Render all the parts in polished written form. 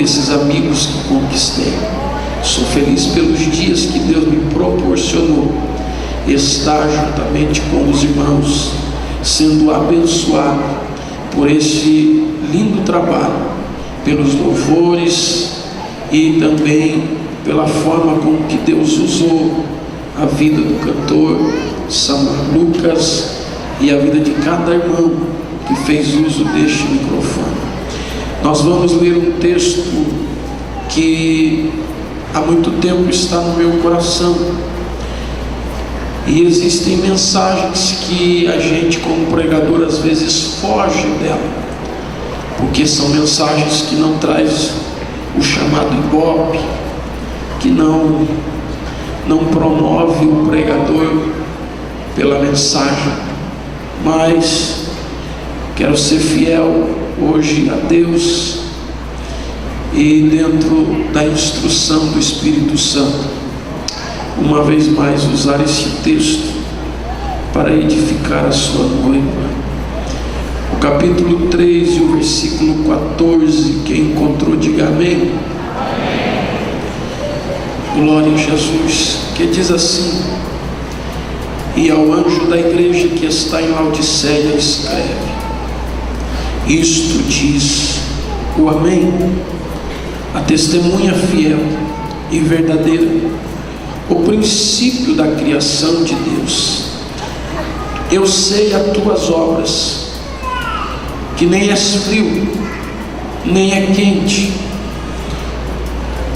esses amigos que conquistei. Sou feliz pelos dias que Deus me proporcionou estar juntamente com os irmãos, sendo abençoado por esse lindo trabalho, pelos louvores e também pela forma como que Deus usou a vida do cantor Samuel Lucas e a vida de cada irmão que fez uso deste microfone. Nós vamos ler um texto que há muito tempo está no meu coração, e existem mensagens que a gente como pregador às vezes foge dela, porque são mensagens que não traz o chamado ibope, que não promove o pregador pela mensagem. Mas quero ser fiel hoje a Deus e dentro da instrução do Espírito Santo, uma vez mais usar esse texto para edificar a sua noiva. O capítulo 3 e o versículo 14, quem encontrou diga amém. Glória a Jesus, que diz assim: e ao anjo da igreja que está em Laodiceia escreve: isto diz o Amém, a testemunha fiel e verdadeira, o princípio da criação de Deus. Eu sei as tuas obras, que nem és frio, nem é quente.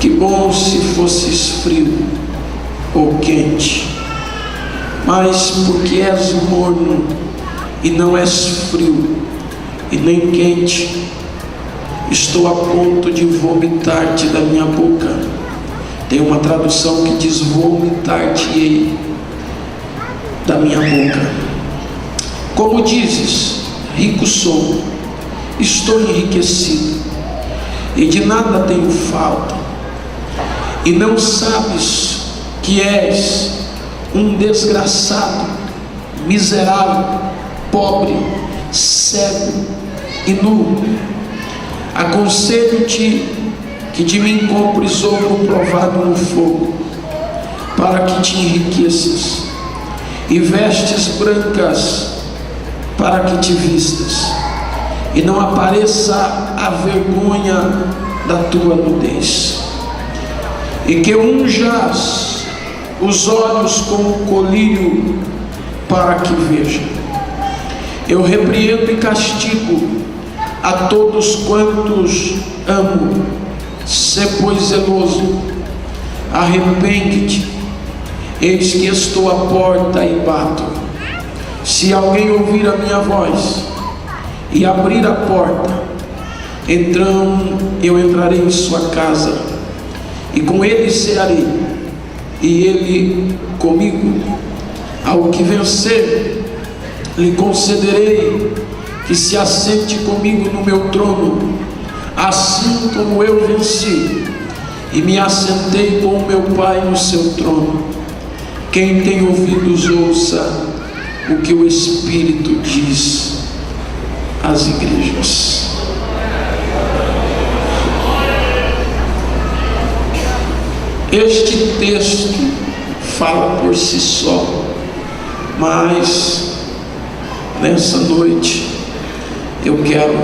Que bom se fosses frio ou quente. Mas porque és morno e não és frio e nem quente, estou a ponto de vomitar-te da minha boca. Tem uma tradução que diz: vomitar-te-ei da minha boca. Como dizes, rico sou, estou enriquecido, e de nada tenho falta, e não sabes que és um desgraçado, miserável, pobre, cego e nu. Aconselho-te que de mim compres ouro provado no fogo, para que te enriqueças, e vestes brancas para que te vistas, e não apareça a vergonha da tua nudez, e que unjas os olhos com o colírio para que veja. Eu repreendo e castigo a todos quantos amo. Sê pois zeloso, arrepende-te, eis que estou à porta e bato. Se alguém ouvir a minha voz e abrir a porta, então eu entrarei em sua casa, e com ele cearei, e ele comigo. Ao que vencer, lhe concederei que se assente comigo no meu trono, assim como eu venci e me assentei com o meu Pai no seu trono. Quem tem ouvidos, ouça o que o Espírito diz às igrejas. Este texto fala por si só, mas nessa noite eu quero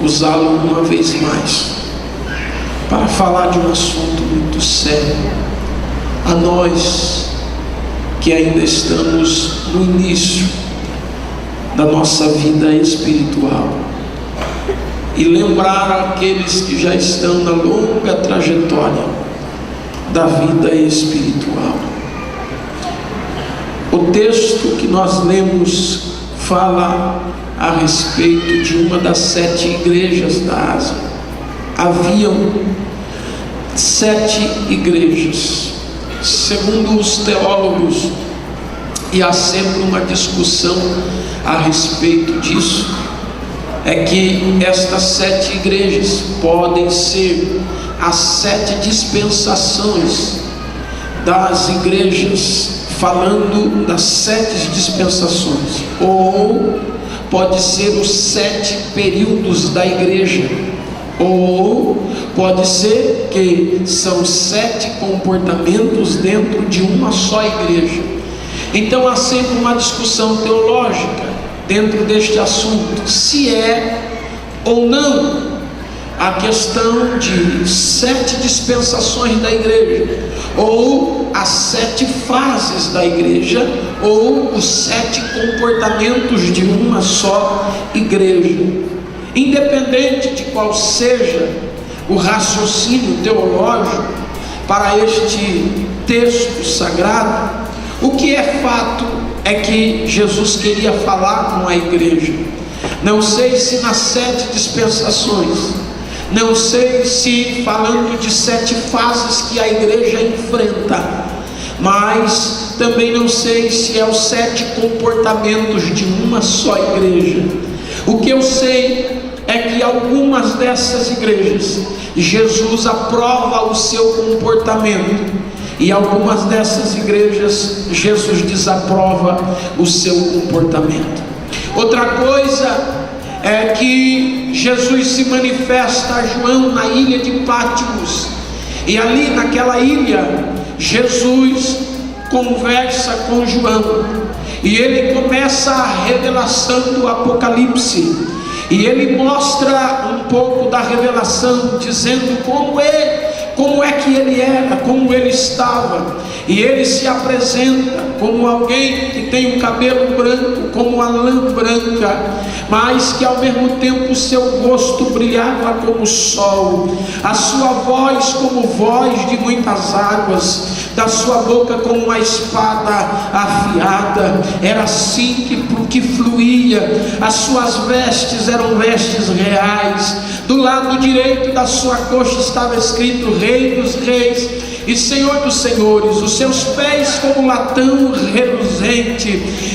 usá-lo uma vez mais para falar de um assunto muito sério a nós que ainda estamos no início da nossa vida espiritual, e lembrar aqueles que já estão na longa trajetória da vida espiritual. O texto que nós lemos fala a respeito de uma das 7 igrejas da Ásia. Haviam 7 igrejas, segundo os teólogos, e há sempre uma discussão a respeito disso, é que estas 7 igrejas podem ser as 7 dispensações das igrejas, falando das 7 dispensações, ou pode ser os 7 períodos da igreja, Ou pode ser que são 7 comportamentos dentro de uma só igreja. Então há sempre uma discussão teológica dentro deste assunto, se é ou não a questão de 7 dispensações da igreja, ou as 7 fases da igreja, ou os 7 comportamentos de uma só igreja. Independente de qual seja o raciocínio teológico para este texto sagrado, o que é fato é que Jesus queria falar com a igreja. Não sei se nas 7 dispensações, não sei se falando de 7 fases que a igreja enfrenta, mas também não sei se é os 7 comportamentos de uma só igreja. O que eu sei é que algumas dessas igrejas Jesus aprova o seu comportamento, e algumas dessas igrejas Jesus desaprova o seu comportamento. Outra coisa é que Jesus se manifesta a João na ilha de Pátimos, e ali naquela ilha Jesus conversa com João, e ele começa a revelação do Apocalipse, e ele mostra um pouco da revelação, dizendo como é que ele era, como ele estava, e ele se apresenta como alguém que tem um cabelo branco, como uma lã branca, mas que ao mesmo tempo o seu rosto brilhava como o sol, a sua voz como voz de muitas águas, da sua boca como uma espada afiada, era assim que fluía, as suas vestes eram vestes reais, do lado direito da sua coxa estava escrito Rei dos Reis e Senhor dos Senhores, os seus pés como latão reluzente.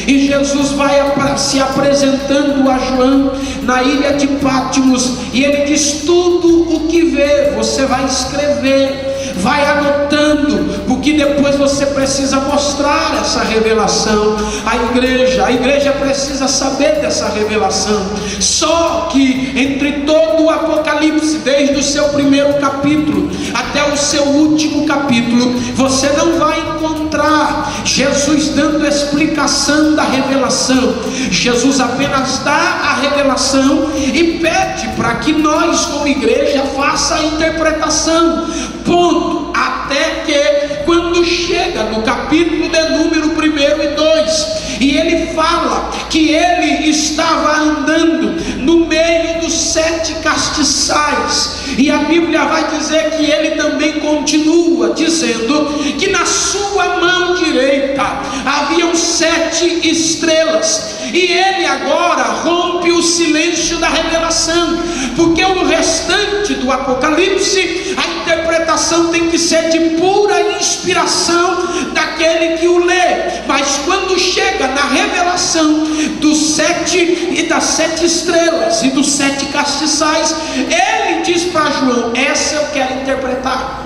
E Jesus vai se apresentando a João na ilha de Pátimos, e ele diz: tudo o que vê, você vai escrever, vai anotando, porque depois você precisa mostrar essa revelação à igreja. A igreja precisa saber dessa revelação. Só que entre todo o Apocalipse, desde o seu primeiro capítulo até o seu último capítulo, você não vai encontrar Jesus dando explicação da revelação. Jesus apenas dá a revelação e pede para que nós como igreja faça a interpretação, ponto. Até que quando chega no capítulo de número 1 e 2, e ele fala que ele estava andando no meio dos 7 castiçais, e a Bíblia vai dizer que ele também continua dizendo que na sua mão direita haviam 7 estrelas, e ele agora rompe o silêncio da revelação, porque o restante do Apocalipse, a interpretação tem que ser de pura inspiração daquele que o lê, mas quando chega na revelação dos 7 e das 7 estrelas e dos 7 castiçais, ele diz para João: essa eu quero interpretar.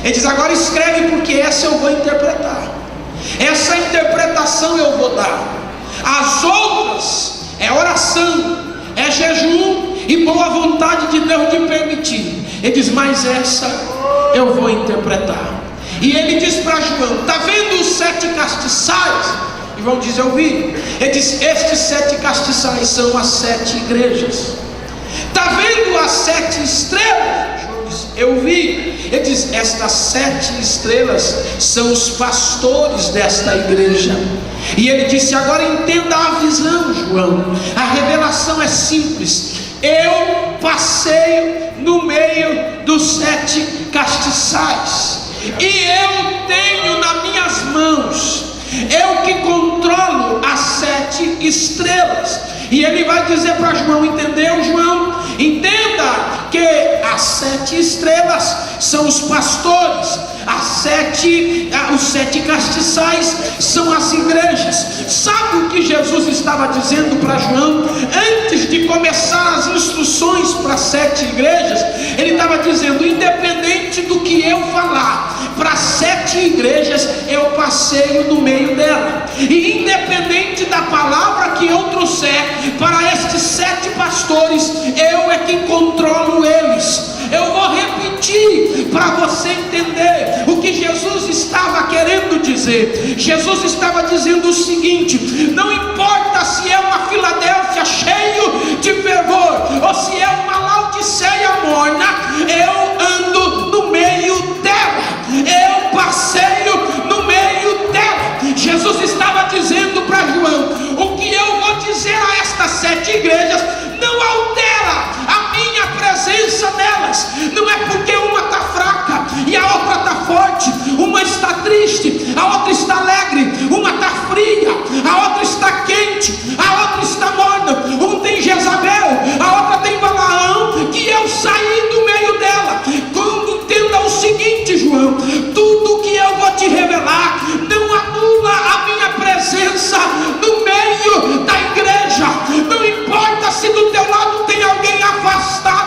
Ele diz: agora escreve, porque essa eu vou interpretar, essa interpretação eu vou dar. As outras é oração, é jejum e boa vontade de Deus de permitir. Ele diz: mas essa eu vou interpretar. E ele diz para João: está vendo os 7 castiçais? E João diz: eu vi. Ele diz: estes 7 castiçais são as 7 igrejas. Está vendo as 7 estrelas? João diz: eu vi. Ele diz: estas 7 estrelas são os pastores desta igreja. E ele disse: agora entenda a visão, João. A revelação é simples. Eu passei no meio dos 7 castiçais, e eu tenho nas minhas mãos, eu que controlo as 7 estrelas. E ele vai dizer para João: entendeu, João? Entenda que as 7 estrelas são os pastores, os 7 castiçais são as igrejas. Sabe o que Jesus estava dizendo para João antes de começar as instruções para as 7 igrejas? Ele estava dizendo: independente do que eu falar para as 7 igrejas, eu passeio no meio dela, e independente da palavra que eu trouxer para estes 7 pastores, eu é quem controlo eles. você entender o que Jesus estava querendo dizer. Jesus estava dizendo o seguinte: não importa se é uma Filadélfia cheio de fervor ou se é uma Laodiceia morna, eu ando no meio dela, eu passeio no meio dela. Jesus estava dizendo para João: o que eu vou dizer a estas 7 igrejas não altera a minha presença nelas. Não é porque uma está fraca e a outra está forte, uma está triste, a outra está alegre, uma está fria, a outra está quente, a outra está morna, um tem Jezabel, a outra tem Balaão, que eu saí do meio dela. Entenda o seguinte, João: tudo que eu vou te revelar não anula a minha presença no meio da igreja. Não importa se do teu lado tem alguém afastado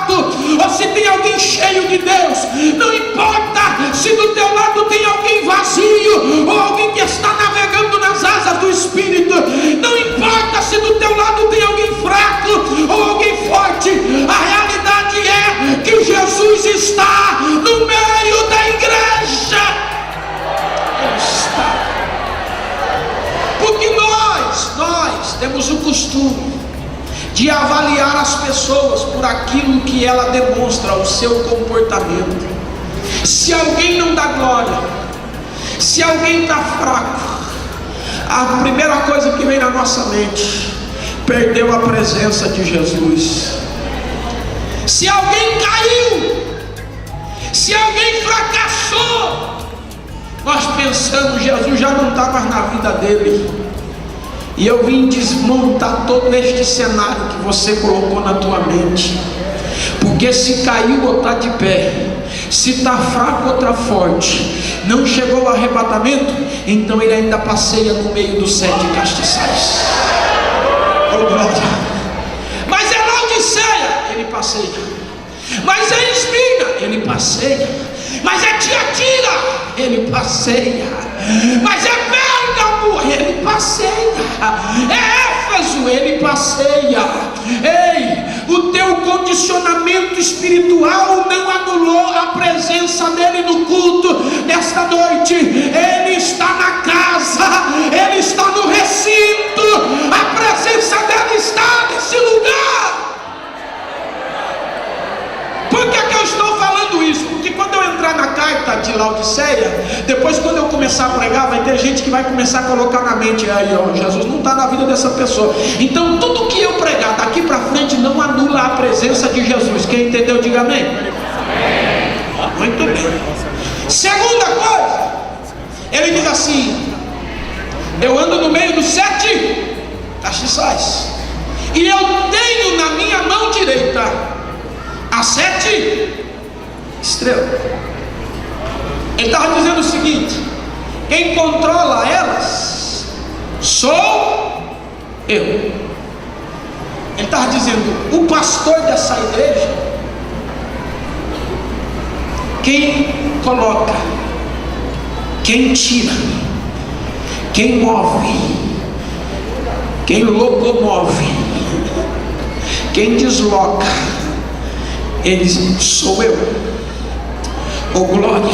ou se tem alguém cheio de Deus, não importa se do teu lado tem alguém vazio ou alguém que está navegando nas asas do Espírito, não importa se do teu lado tem alguém fraco ou alguém forte, a realidade é que Jesus está no meio da igreja. Ele está. Porque nós temos o costume de avaliar as pessoas por aquilo que ela demonstra, o seu comportamento. Se alguém não dá glória, se alguém está fraco, a primeira coisa que vem na nossa mente: perdeu a presença de Jesus. Se alguém caiu, se alguém fracassou, nós pensamos: Jesus já não está mais na vida dele. E eu vim desmontar todo este cenário que você colocou na tua mente. Porque se caiu ou está de pé, se está fraco ou está forte, não chegou o arrebatamento, então ele ainda passeia no meio dos 7 castiçais. Oh, glória. Mas é Laodiceia, ele passeia. Mas é Esmirna, ele passeia. Mas é Tiatira, ele passeia. Mas é Pérgamo, ele passeia. É Éfeso, ele passeia. Ei, o teu condicionamento espiritual não anulou a presença dele no culto desta noite. Ele está na casa, ele está no recinto, a presença dele está nesse lugar. Por que eu estou falando isso? Porque quando eu entrar na carta de Laodiceia, depois quando eu começar a pregar, vai ter gente que vai começar a colocar na mente: aí ó, Jesus não está na vida dessa pessoa. Então tudo que eu pregar daqui para frente não anula a presença de Jesus. Quem entendeu, diga amém. Muito bem. Segunda coisa, ele diz assim: eu ando no meio dos 7 castiçais, e eu tenho na minha mão direita as 7 estrelas. Ele estava dizendo o seguinte: quem controla elas sou eu. Ele estava dizendo: o pastor dessa igreja, quem coloca, quem tira, quem move, quem locomove, quem desloca, ele sou eu. Oh glória.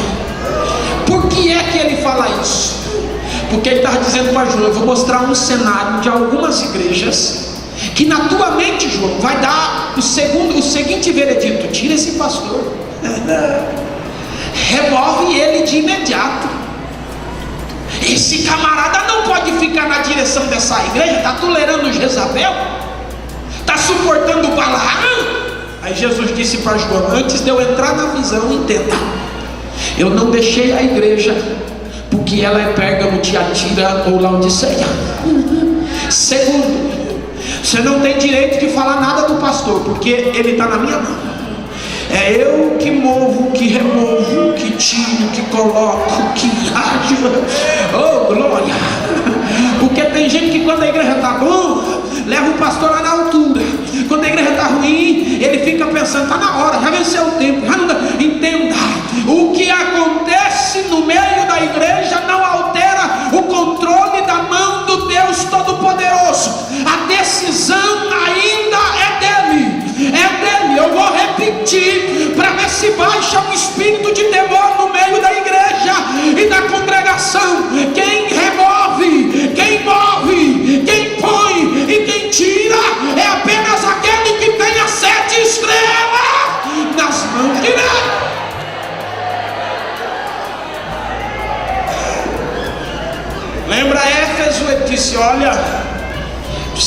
Por que é que ele fala isso? Porque ele estava dizendo para João: eu vou mostrar um cenário de algumas igrejas que na tua mente, João, vai dar o seguinte veredito: tira esse pastor, remove ele de imediato. Esse camarada não pode ficar na direção dessa igreja, está tolerando Jezabel, está suportando o Balaão. Aí Jesus disse para João: antes de eu entrar na visão, entenda, eu não deixei a igreja porque ela é Pérgamo, Tiatira ou Laodiceia. Segundo, você não tem direito de falar nada do pastor, porque ele está na minha mão. É eu que movo, que removo, que tiro, que coloco, que ajo. Oh glória. Porque tem gente que quando a igreja está boa, leva o pastor lá na altura. Quando a igreja está ruim, ele fica pensando: está na hora, já venceu o tempo, já não dá. Entenda, o que acontece no meio da igreja não altera o controle da mão do Deus Todo-Poderoso. A decisão ainda é dele. É dele. Eu vou repetir para ver se baixa um espírito de temor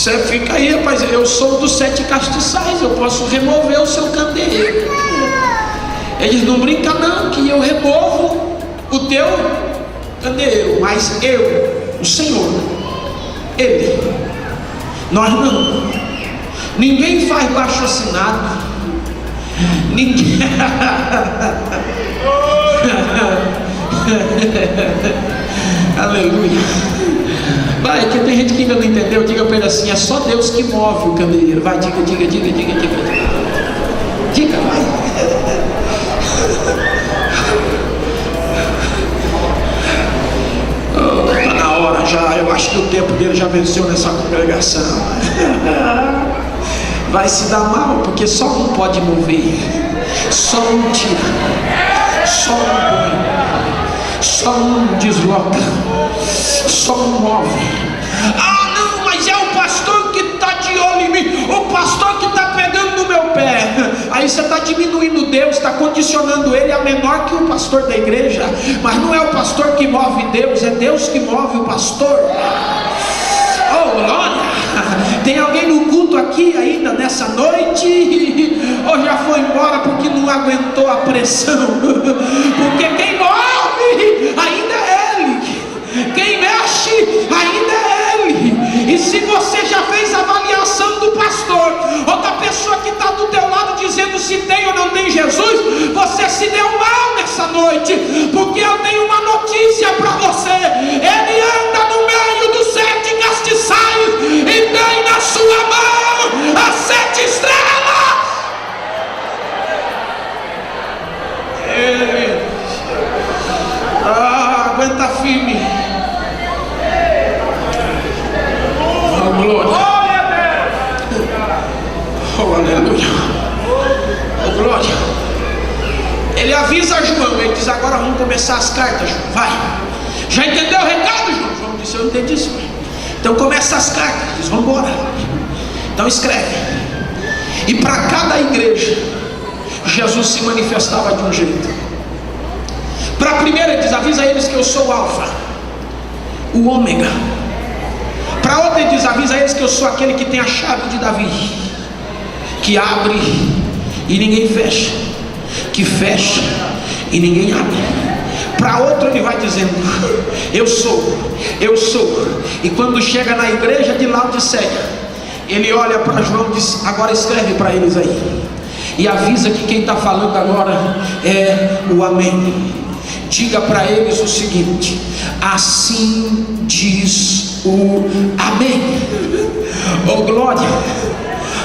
Você fica aí, rapaz, eu sou dos 7 castiçais, eu posso remover o seu candeeiro. Eles não brincam não, que eu removo o teu candeeiro, mas eu, o Senhor, Ele, nós não. Ninguém faz baixo assinado, ninguém. Aleluia. Vai, que tem gente que ainda não entendeu. Diga para ele assim: é só Deus que move o candeeiro. Vai, diga. Diga, vai. Está na hora já. Eu acho que o tempo dele já venceu nessa congregação. Vai se dar mal, porque só um pode mover. Só um tira. Só um põe. Só um desloca. Só um move. Ah, não, mas é o pastor que está de olho em mim. O pastor que está pegando no meu pé. Aí você está diminuindo Deus, está condicionando ele a menor que o pastor da igreja. Mas não é o pastor que move Deus, é Deus que move o pastor. Oh, glória! Tem alguém no culto aqui ainda nessa noite? Ou já foi embora porque não aguentou a pressão? Porque quem move ainda é Ele, quem mexe ainda é Ele. E se você já fez a avaliação do pastor ou da pessoa que está do teu lado dizendo se tem ou não tem Jesus, você se deu mal nessa noite, porque eu tenho uma notícia para você: Ele anda no meio dos 7 castiçais e tem na sua mão as 7 estrelas. Ele aguenta firme. Oh, glória. Oh, aleluia. Oh, glória. Ele avisa João, ele diz: agora vamos começar as cartas, João. Vai. Já entendeu o recado, João? João disse: eu entendi isso. Então começa as cartas. Diz: vamos embora. Então escreve. E para cada igreja Jesus se manifestava de um jeito. Para a primeira ele diz: avisa eles que eu sou o Alfa, o Ômega. Para outra ele diz: avisa eles que eu sou aquele que tem a chave de Davi, que abre e ninguém fecha, que fecha e ninguém abre. Para outro ele vai dizendo: eu sou. E quando chega na igreja de Laodiceia, ele olha para João e diz: agora escreve para eles aí, e avisa que quem está falando agora é o Amém. Diga para eles o seguinte: assim diz o Amém. Oh glória,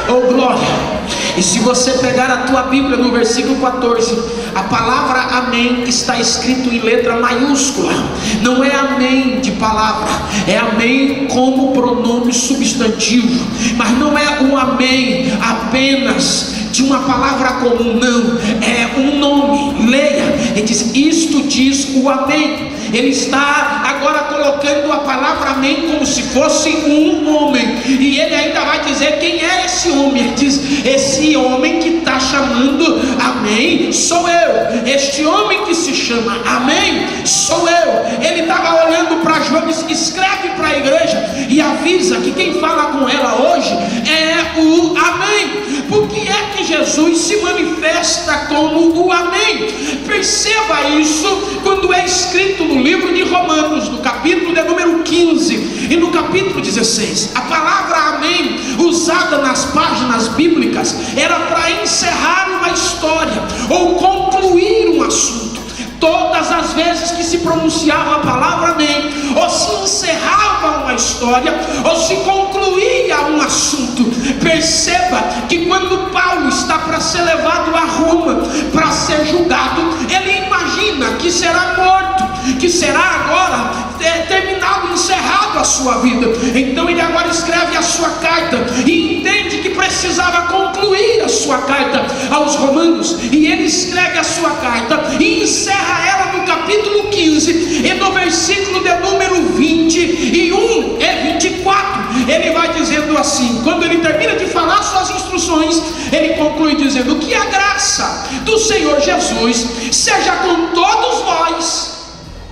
oh glória. E se você pegar a tua Bíblia no versículo 14, a palavra amém está escrito em letra maiúscula. Não é amém de palavra, é amém como pronome substantivo. Mas não é um amém apenas de uma palavra comum, não, é um nome. Leia, ele diz: isto diz o amém. Ele está agora colocando a palavra amém como se fosse um homem, e ele ainda vai dizer quem é esse homem. Ele diz: esse homem que está chamando amém sou eu. Este homem que se chama amém sou eu. Ele estava olhando para João e disse: escreve para a igreja e avisa que quem fala com ela hoje é o amém. Por que é que Jesus se manifesta como o amém? Perceba isso quando é escrito no livro de Romanos, no capítulo de número 15 e no capítulo 16. A palavra amém, usada nas páginas bíblicas, era para encerrar uma história ou concluir um assunto. Todas as vezes que se pronunciava a palavra amém, ou se encerrava uma história, ou se concluía um assunto. Perceba que quando Paulo está para ser levado a Roma, para ser julgado, ele imagina que será morto, que será agora terminado, encerrado a sua vida. Então ele agora escreve a sua carta e entende que precisava concluir a sua carta aos Romanos, e ele escreve a sua carta e encerra ela no capítulo 15 e no versículo de número 21 e 24. Ele vai dizendo assim, quando ele termina de falar suas instruções, ele conclui dizendo: que a graça do Senhor Jesus seja com todos vós.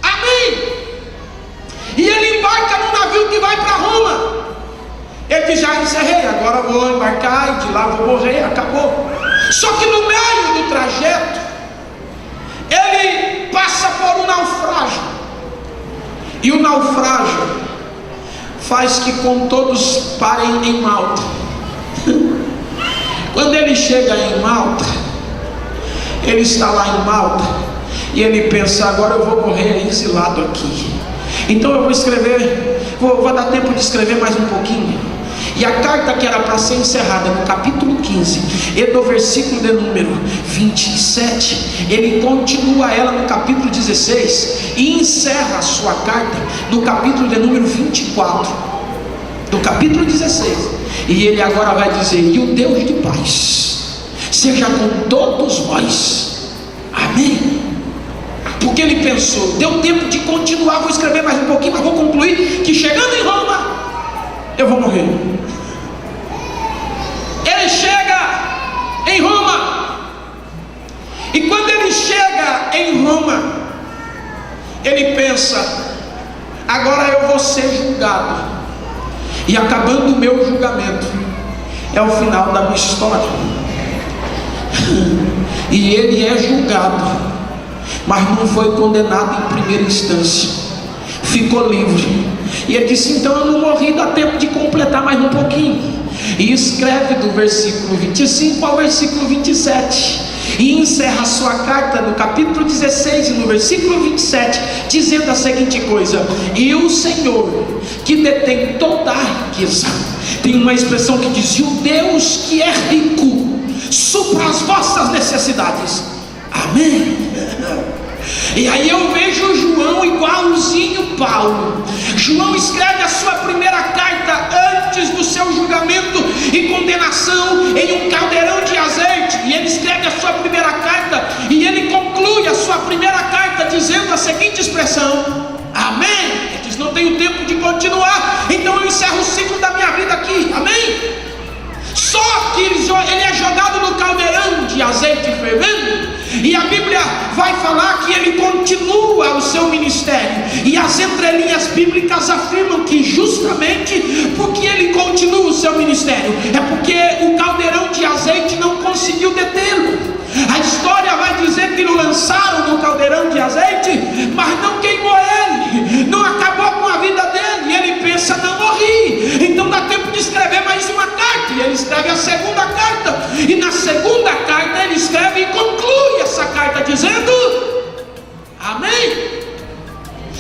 Amém. E ele embarca no navio que vai para Roma. Ele diz: já encerrei, agora vou embarcar e de lá vou morrer, acabou. Só que no meio do trajeto, ele passa por um naufrágio. E o naufrágio faz que com todos parem em Malta. Quando ele chega em Malta, ele está lá em Malta e ele pensa: agora eu vou morrer exilado aqui. Então eu vou escrever, vou dar tempo de escrever mais um pouquinho. E a carta que era para ser encerrada no capítulo 15 e do versículo de número 27, ele continua ela no capítulo 16 e encerra a sua carta no capítulo de número 24 do capítulo 16. E ele agora vai dizer: e o Deus de paz seja com todos vós, amém. Porque ele pensou: deu tempo de continuar, vou escrever mais um pouquinho, mas vou concluir que chegando em Roma eu vou morrer. Ele chega em Roma, e quando ele chega em Roma, ele pensa: agora eu vou ser julgado, e acabando o meu julgamento, é o final da minha história. E ele é julgado, mas não foi condenado em primeira instância, ficou livre. E ele disse: então eu não morri, dá tempo de completar mais um pouquinho. E escreve do versículo 25 ao versículo 27, e encerra a sua carta no capítulo 16 e no versículo 27, dizendo a seguinte coisa: e o Senhor que detém toda a riqueza, tem uma expressão que diz: e o Deus que é rico supra as vossas necessidades, amém. E aí eu vejo João igualzinho Paulo. João escreve a sua primeira carta antes do seu julgamento e condenação em um caldeirão de azeite. E ele escreve a sua primeira carta e ele conclui a sua primeira carta dizendo a seguinte expressão: amém. Ele diz: não tenho tempo de continuar, então eu encerro o ciclo da minha vida aqui, amém. Só que ele é jogado no caldeirão de azeite fervendo, e a Bíblia vai falar que ele continua o seu ministério, e as entrelinhas bíblicas afirmam que justamente porque ele continua o seu ministério, é porque o caldeirão de azeite não conseguiu detê-lo. A história vai dizer que o lançaram no caldeirão de azeite, mas não queimou ele, não acabou com a vida dele, e ele pensa: não morri, então dá tempo de escrever mais uma carta. E ele escreve a segunda carta, e na segunda carta ele escreve e conclui essa carta dizendo amém.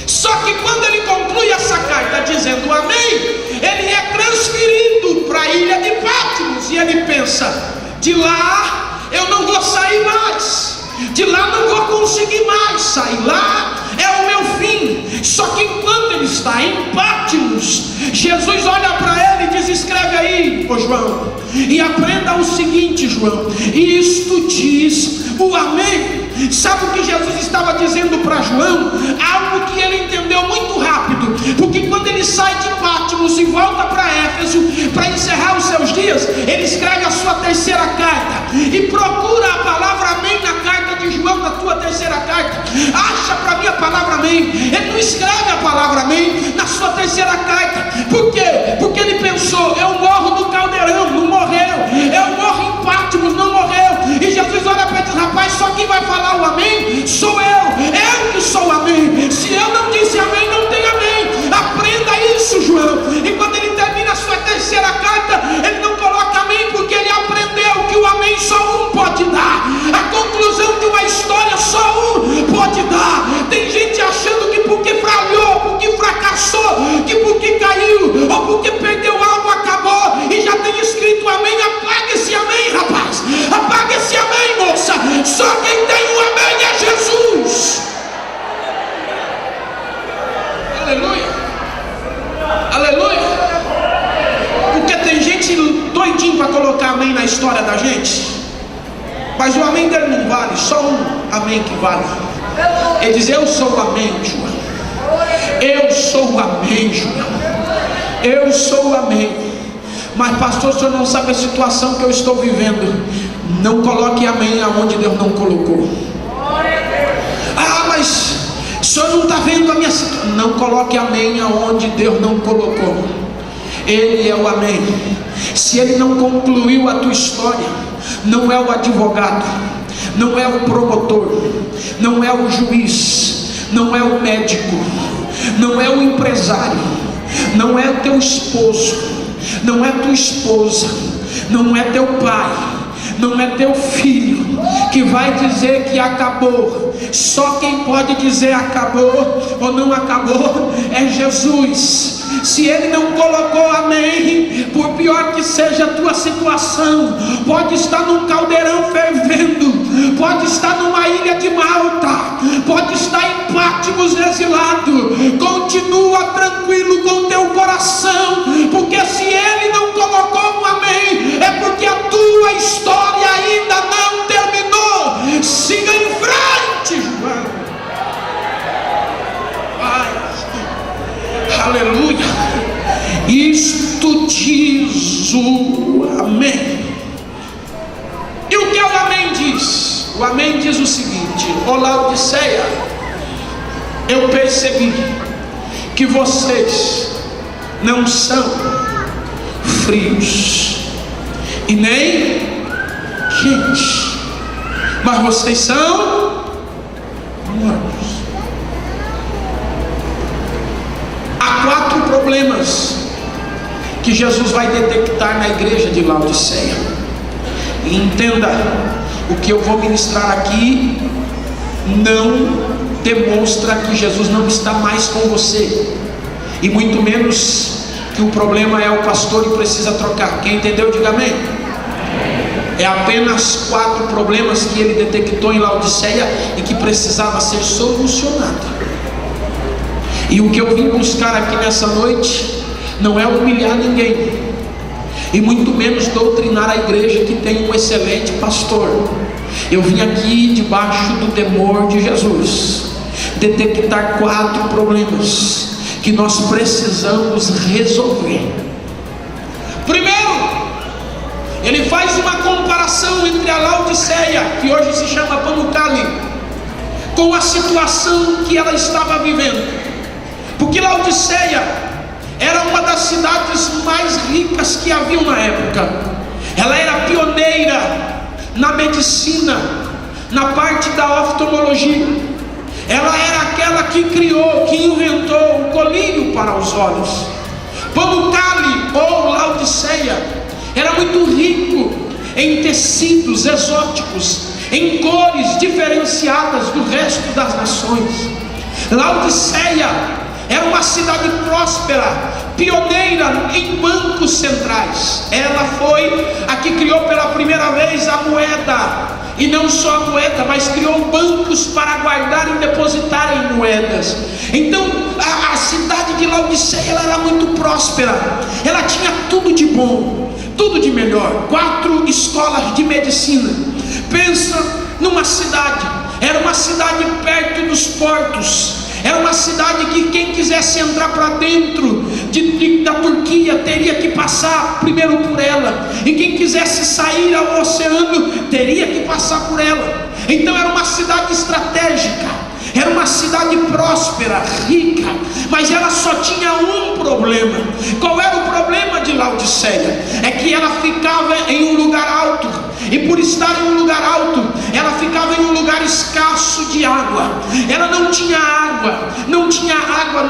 Só que quando ele conclui essa carta dizendo amém, ele é transferido para a ilha de Patmos, e ele pensa: de lá eu não vou sair mais, de lá não vou conseguir mais sair, lá é o meu fim. Só que enquanto ele está em Patmos, Jesus olha para ele e diz: escreve aí, ô João, e aprenda o seguinte, João, isto diz o amém. Sabe o que Jesus estava dizendo para João? Algo que ele entendeu muito rápido, porque quando ele sai de Patmos e volta para Éfeso para encerrar os seus dias, ele escreve a sua terceira carta e procura a palavra amém na carta de João, na tua terceira carta. Acha para mim a palavra amém. Ele não escreve a palavra amém na sua terceira carta. Por quê? Porque ele pensou: eu morro no caldeirão, não morreu, eu morro em Patmos, não morreu. E Jesus olha para ele e diz: rapaz, só quem vai falar o amém sou eu que sou o amém. Se eu não disse amém, não tem amém. Aprenda isso, João. E quando ele termina a sua terceira carta, ele não coloca amém, porque ele aprendeu que o amém só um pode dar. A conclusão de uma história só um pode dar. Tem gente achando que porque falhou, porque fracassou, que porque caiu ou porque perdeu algo acabou, e já tem escrito amém. Apaga esse amém, rapaz, apaga esse amém, moça. Só quem tem o amém é Jesus. Aleluia, aleluia. Porque tem gente doidinho para colocar amém na história da gente, mas o amém dele não vale, só um amém que vale. Ele diz: eu sou o amém, João, eu sou o amém, João, eu sou o amém. Mas pastor, o senhor não sabe a situação que eu estou vivendo. Não coloque amém aonde Deus não colocou. Ah, mas o senhor não está vendo a minha situação. Não coloque amém aonde Deus não colocou. Ele é o amém. Se Ele não concluiu a tua história, não é o advogado, não é o promotor, não é o juiz, não é o médico, não é o empresário, não é teu esposo, não é tua esposa, não é teu pai, não é teu filho que vai dizer que acabou. Só quem pode dizer acabou ou não acabou é Jesus. Se Ele não colocou amém, por pior que seja a tua situação, pode estar num caldeirão fervendo, pode estar numa ilha de Malta, pode estar em Patmos exilado, continua tranquilo com teu coração, porque se Ele não colocou um amém, é porque a tua história ainda não terminou. Siga em frente, João. Aleluia. Isto diz o amém. E o que o amém diz? O amém diz o seguinte: ó Laodiceia, eu percebi que vocês não são frios e nem quentes, mas vocês são mornos. Há 4 problemas que Jesus vai detectar na igreja de Laodiceia. E entenda, o que eu vou ministrar aqui não demonstra que Jesus não está mais com você, e muito menos que o problema é o pastor e precisa trocar. Quem entendeu, diga amém. É apenas 4 problemas que ele detectou em Laodiceia e que precisava ser solucionado. E o que eu vim buscar aqui nessa noite não é humilhar ninguém, e muito menos doutrinar a igreja que tem um excelente pastor. Eu vim aqui debaixo do temor de Jesus detectar 4 problemas que nós precisamos resolver. Primeiro, ele faz uma comparação entre a Laodiceia, que hoje se chama Pamukkale, com a situação que ela estava vivendo. Porque Laodiceia era uma das cidades mais ricas que haviam na época. Ela era pioneira na medicina, na parte da oftalmologia. Ela era aquela que criou, que inventou o colírio para os olhos. Pamukkale ou Laodiceia era muito rico em tecidos exóticos, em cores diferenciadas do resto das nações. Laodiceia era uma cidade próspera, pioneira em bancos centrais. Ela foi a que criou pela primeira vez a moeda, e não só a moeda, mas criou bancos para guardar e depositar em moedas. Então a cidade de Laodiceia, ela era muito próspera, ela tinha tudo de bom, tudo de melhor. 4 escolas de medicina. Pensa numa cidade, era uma cidade perto dos portos. Era uma cidade que quem quisesse entrar para dentro da Turquia teria que passar primeiro por ela, e quem quisesse sair ao oceano teria que passar por ela. Então era uma cidade estratégica, era uma cidade próspera, rica, mas ela só tinha um problema. Qual era o problema de Laodiceia? É que ela ficava em um lugar alto, e por estar em um lugar alto, ela ficava em um lugar escasso de água. Ela não tinha água,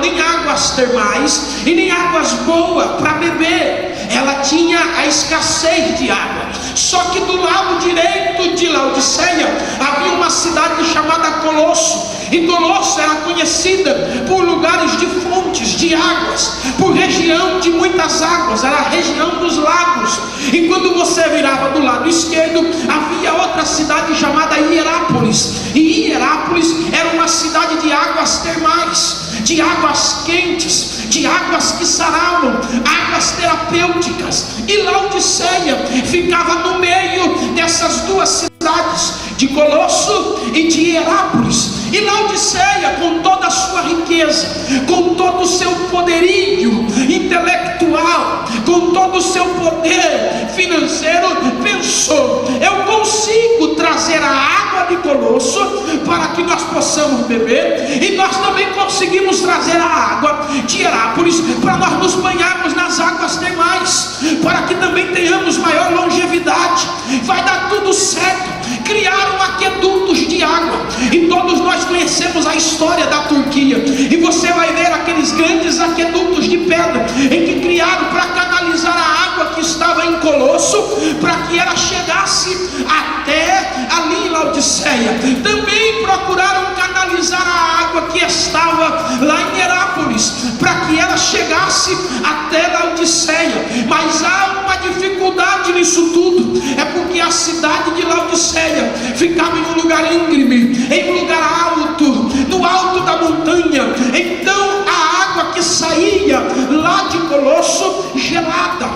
nem águas termais e nem águas boas para beber. Ela tinha a escassez de água. Só que do lado direito de Laodiceia havia uma cidade chamada Colosso, e Colosso era conhecida por lugares de fontes de águas, por região de muitas águas, era a região dos lagos. E quando você virava do lado esquerdo, havia outra cidade chamada Hierápolis, e Hierápolis era uma cidade de águas termais, de águas quentes, de águas que saravam, águas terapêuticas. E Laodiceia ficava no meio dessas 2 cidades, de Colosso e de Hierápolis. E Laodiceia, com toda a sua riqueza, com todo o seu poderio intelectual, com todo o seu poder financeiro, pensou: eu consigo trazer a água de Colosso para que nós possamos beber, e nós também conseguimos trazer a água de Herápolis para nós nos banharmos nas águas termais, para que também tenhamos maior longevidade. Vai dar tudo certo. Criaram aquedutos de água, e todos nós conhecemos a história da Turquia, e você vai ver aqueles grandes aquedutos de pedra em que criaram para canalizar a água que estava em Colosso, para que ela chegasse até ali em Laodiceia. Também procuraram canalizar a água que estava lá em Herápolis, para que ela chegasse até Laodiceia. Mas há uma dificuldade nisso tudo, é porque a cidade de Laodiceia ficava em um lugar íngreme, em um lugar alto, no alto da montanha. Então a água que saía lá de Colosso, gelada,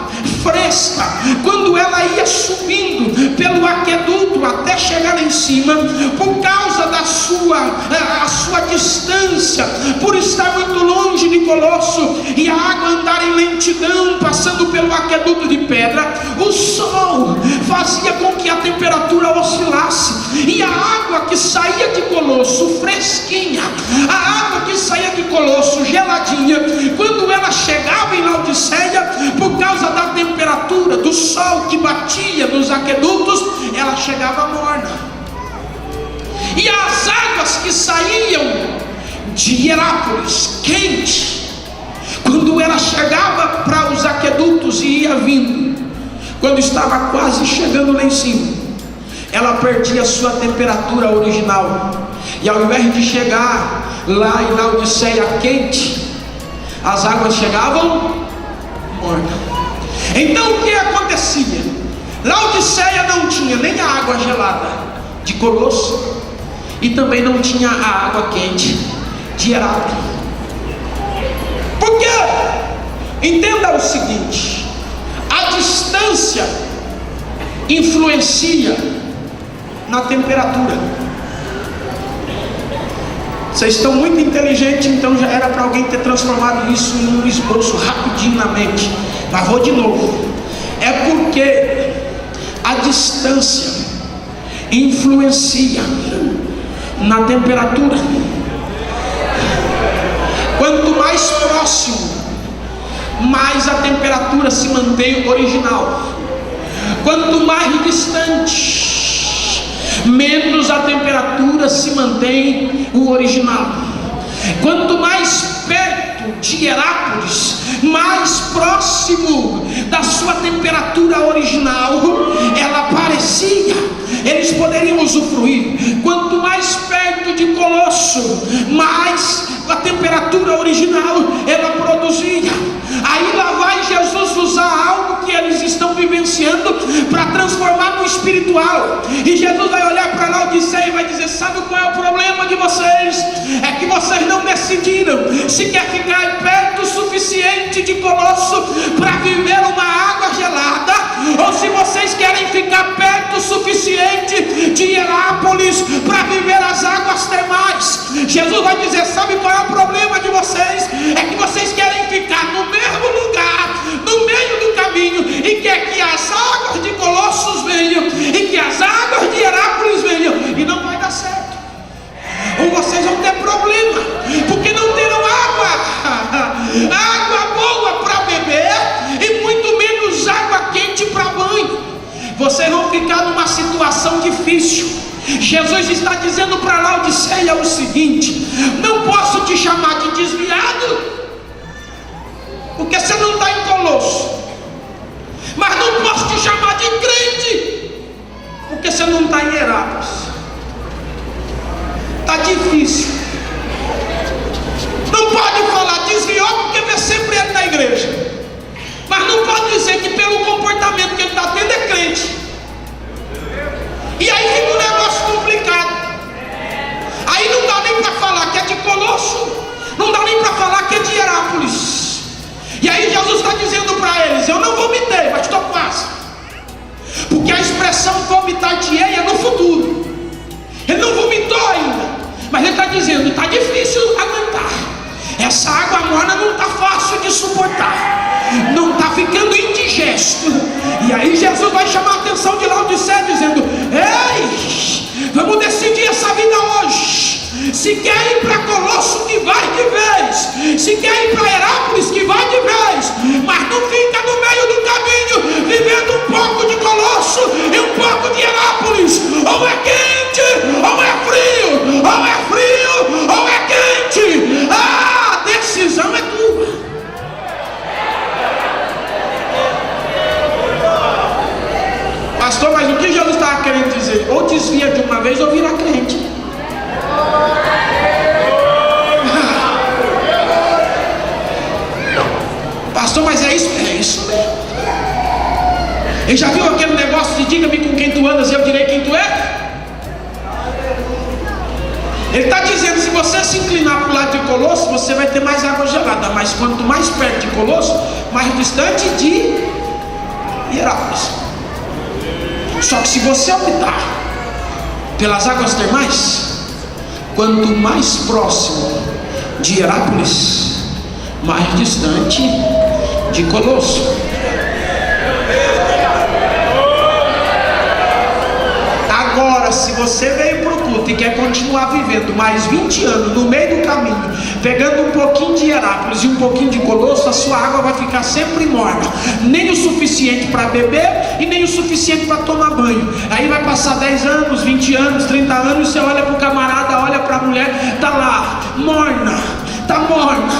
fresca, quando ela ia subindo pelo aqueduto até chegar lá em cima, por causa da sua distância, por estar muito longe de Colosso, e a água andar em lentidão, passando pelo aqueduto de pedra, o sol fazia com que a temperatura oscilasse, e a água que saía de Colosso fresquinha, a água que saía de Colosso geladinha, quando ela chegava em Laodiceia, por causa da temperatura do sol que batia nos aquedutos, ela chegava morna. E as águas que saíam de Herápolis, quente, quando ela chegava para os aquedutos e ia vindo, quando estava quase chegando lá em cima, ela perdia a sua temperatura original, e ao invés de chegar lá em Laodiceia quente, as águas chegavam mornas. Então o que acontecia? Laodiceia não tinha nem a água gelada de Colosso, e também não tinha a água quente de Herápolis. Por quê? Entenda o seguinte: a distância influencia na temperatura. Vocês estão muito inteligentes, então já era para alguém ter transformado isso em um esboço rapidinho na mente. Mas vou de novo. É porque a distância influencia na temperatura. Quanto mais próximo, mais a temperatura se mantém original. Quanto mais distante, menos a temperatura se mantém o original. Quanto mais perto de Herápolis, mais próximo da sua temperatura original ela parecia, eles poderiam usufruir. Quanto mais perto de Colosso, mais a temperatura original ela produzia. Aí lá vai Jesus usar algo que eles estão vivenciando para transformar no espiritual. E Jesus vai olhar para Laodiceia e vai dizer: sabe qual é o problema de vocês? É que vocês não decidiram se quer ficar perto o suficiente de Colosso para viver uma água gelada, ou se vocês querem ficar perto o suficiente de Herápolis para viver as águas termais. Jesus vai dizer: sabe qual é o problema de vocês? É que vocês querem ficar no mesmo lugar, no meio do caminho, e quer que as águas de Colossos venham e que as águas de Herápolis venham, e não vai dar certo. Ou vocês vão ter problema, porque não terão água boa para beber, e muito menos água quente para banho. Vocês vão ficar numa situação difícil. Jesus está dizendo para Laodiceia o seguinte: não posso te chamar de desviado, porque você não está em Colosso, mas não posso te chamar de crente, porque você não está em Herápolis. Está difícil. Não pode falar desviou porque vê sempre ele na igreja, mas não pode dizer que pelo comportamento que ele está tendo é crente. E aí fica um negócio complicado. Aí não dá nem para falar que é de Colosso, não dá nem para falar que é de Herápolis. E aí Jesus está dizendo para eles: eu não vomitei, mas estou quase. Porque a expressão vomitar-te-ei é no futuro. Ele não vomitou ainda, mas ele está dizendo: está difícil aguentar. Essa água morna não está fácil de suportar, não está ficando indigesto. E aí Jesus vai chamar a atenção de Laodiceia dizendo: ei, vamos decidir Se quer ir para Herápolis, que vai de vez, mas não fica no meio do caminho, vivendo um pouco de Colosso e um pouco de Herápolis. Ou é quente, ou é frio, ou é frio, ou é quente. A decisão é tua. Pastor, mas o que Jesus estava querendo dizer? Ou desvia de uma vez ou vira crente. Pastor, mas é isso? É isso mesmo. Ele já viu aquele negócio de diga-me com quem tu andas e eu direi quem tu é? Ele está dizendo, se você se inclinar para o lado de Colosso, você vai ter mais água gelada. Mas quanto mais perto de Colosso, mais distante de Herápolis. Só que se você optar pelas águas termais, quanto mais próximo de Herápolis, mais distante de Colosso. Agora, se você veio para o culto e quer continuar vivendo mais 20 anos no meio do caminho, pegando um pouquinho de Herápolis e um pouquinho de Colosso, a sua água vai ficar sempre morna, nem o suficiente para beber e nem o suficiente para tomar banho. Aí vai passar 10 anos, 20 anos, 30 anos, você olha para o camarada, olha para a mulher, está lá, morna, está morna,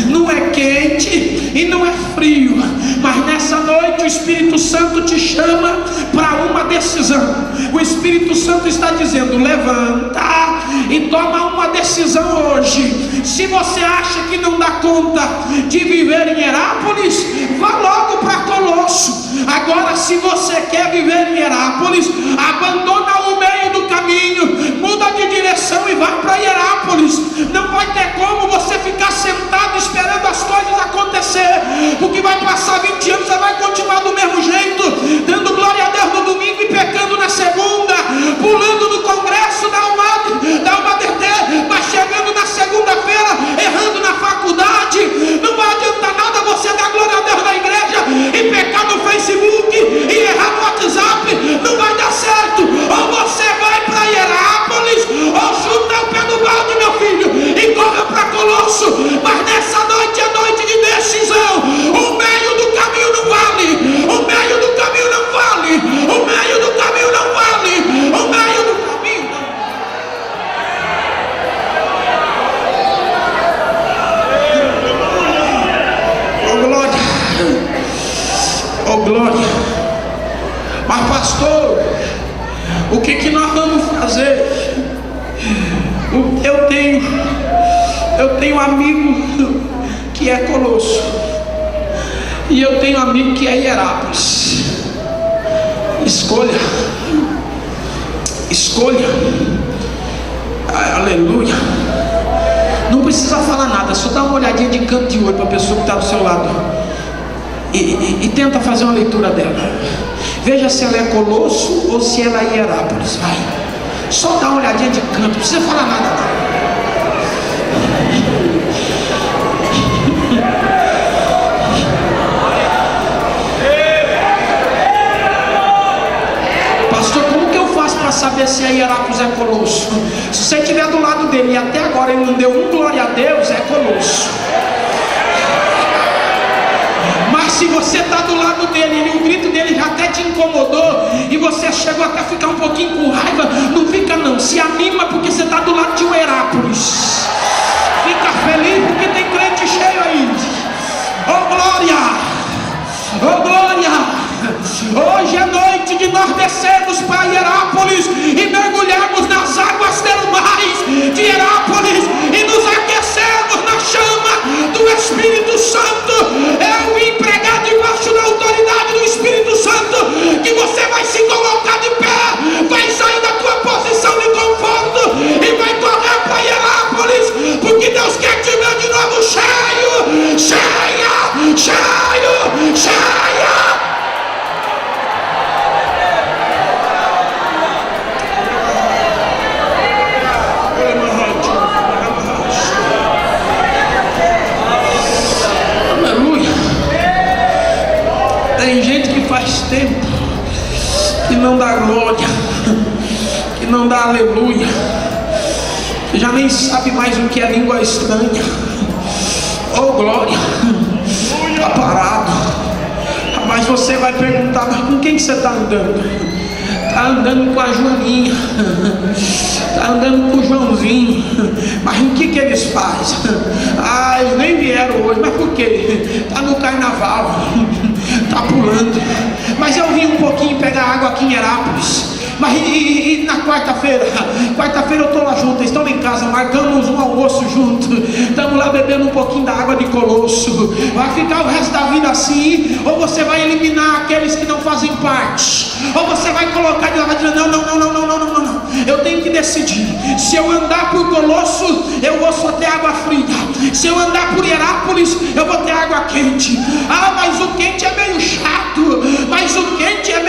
não é quente e não é frio, mas nessa noite o Espírito Santo te chama para uma decisão. O Espírito Santo está dizendo, levanta e toma uma decisão hoje. Se você acha que não dá conta de viver em Herápolis, vá logo para Colosso. Agora, se você quer viver em Herápolis, abandona o meio do caminho, muda de direção e vai para Herápolis. Não vai ter como você ficar sentado esperando as coisas acontecer, porque vai passar 20 anos, você vai continuar do mesmo jeito, dando glória a Deus no domingo e pecando na segunda, pulando no congresso da UBADT, mas chegando na segunda-feira, errando na faculdade. Não vai adiantar nada você dar glória a Deus na igreja e pecar no Facebook e errar no WhatsApp, não vai dar certo. Ou você vai para Herápolis, ou chuta o pé do balde, meu filho, e corra para Colosso. Mas nessa noite é noite de decisão. O meio do caminho não vale, o meio do caminho não vale, o meio do caminho não vale, o meio do caminho não. Oh glória, oh glória. Mas pastor, o que nós vamos fazer? Eu tenho amigo que é Colosso, e eu tenho amigo que é Herápolis. Escolha, escolha. Aleluia. Não precisa falar nada, só dá uma olhadinha de canto de olho para a pessoa que está do seu lado e tenta fazer uma leitura dela. Veja se ela é Colosso ou se ela é Herápolis. Vai, só dá uma olhadinha de canto, não precisa falar nada não. Pastor, como que eu faço para saber se é Herápolis ou é Colosso? Se você estiver do lado dele e até agora ele não deu um glória a Deus, é Colosso. Mas se você está do lado dele e o grito dele já até te incomodou e você chegou até a ficar um pouquinho com raiva, não fica não, se anima porque você está do lado de um Herápolis. Fica feliz porque tem crente cheio aí. Oh glória, oh glória. Hoje é noite de nós descermos para Herápolis e mergulharmos nas águas termais de Herápolis e nos aquecermos na chama do Espírito Santo. É o empregar debaixo da autoridade do Espírito Santo que você vai se colocar de pé, vai sair da tua posição de conforto e vai correr para Herápolis, porque Deus quer te ver de novo cheio, cheia, cheio, cheia. Tem gente que faz tempo que não dá glória, que não dá aleluia, que já nem sabe mais o que é língua estranha. Oh glória, está parado. Mas você vai perguntar, mas com quem você está andando? Está andando com a Joaninha, está andando com o Joãozinho. Mas o que eles fazem? Eles nem vieram hoje. Mas por quê? Está no carnaval, está pulando. Mas eu vim um pouquinho pegar água aqui em Herápolis. Mas e na quarta-feira eu estou lá junto, eles estão lá em casa, marcamos um almoço junto, estamos lá bebendo um pouquinho da água de Colosso. Vai ficar o resto da vida assim? Ou você vai eliminar aqueles que não fazem parte? Ou você vai colocar e vai dizer, não, eu tenho que decidir. Se eu andar por Colosso, eu vou só ter água fria. Se eu andar por Herápolis, eu vou ter água quente. Mas o quente é meio chato, mas o quente é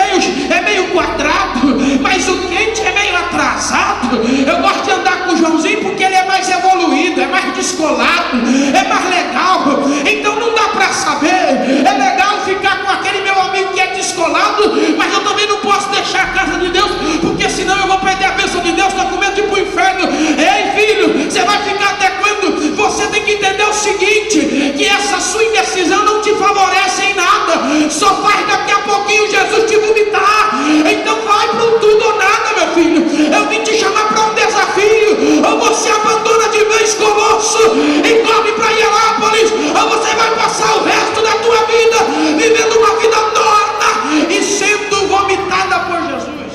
meio quadrado, mas o quente é meio atrasado. Eu gosto de andar com o Joãozinho porque ele é mais evoluído, é mais descolado, é mais legal. Então não dá para saber. É legal ficar com aquele meu amigo que é descolado, mas eu também não posso deixar a casa de Deus, porque senão eu vou perder a bênção de Deus, estou com medo de ir para o inferno. Ei filho, você vai ficar até quando? Você tem que entender o seguinte, que essa sua indecisão não te favorece em nada, só faz daqui a pouquinho Jesus te vomitar. Então vai para o tudo ou nada, meu filho. Eu vim te chamar para um desafio. Ou você abandona de vez Colosso e corre para Herápolis, ou você vai passar o resto da tua vida vivendo uma vida morna e sendo vomitada por Jesus.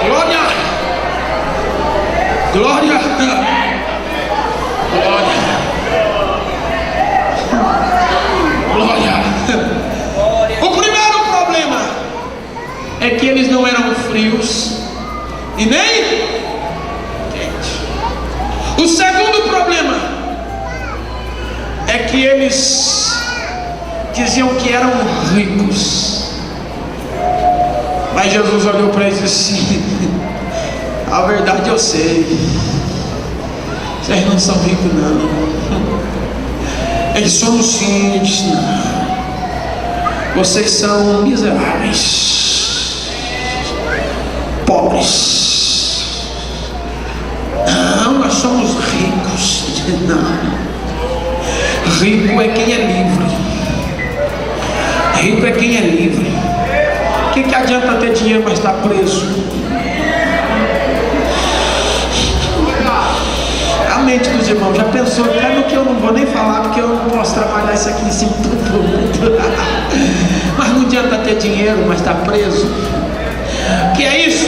Glória, glória, glória. O primeiro problema é que eles não eram frios e nem quentes. O segundo problema é que eles diziam que eram ricos. Mas Jesus olhou para eles e disse: a verdade eu sei, vocês não são ricos não. Eles são simples, não. Vocês são miseráveis, pobres. Não, nós somos ricos. Não. Rico é quem é livre. Rico é quem é livre. O que adianta ter dinheiro mas estar preso? A mente dos irmãos já pensou, até no que eu não vou nem falar, porque eu não posso trabalhar isso aqui em cima de todo mundo. Mas não adianta ter dinheiro mas estar preso. O que é isso?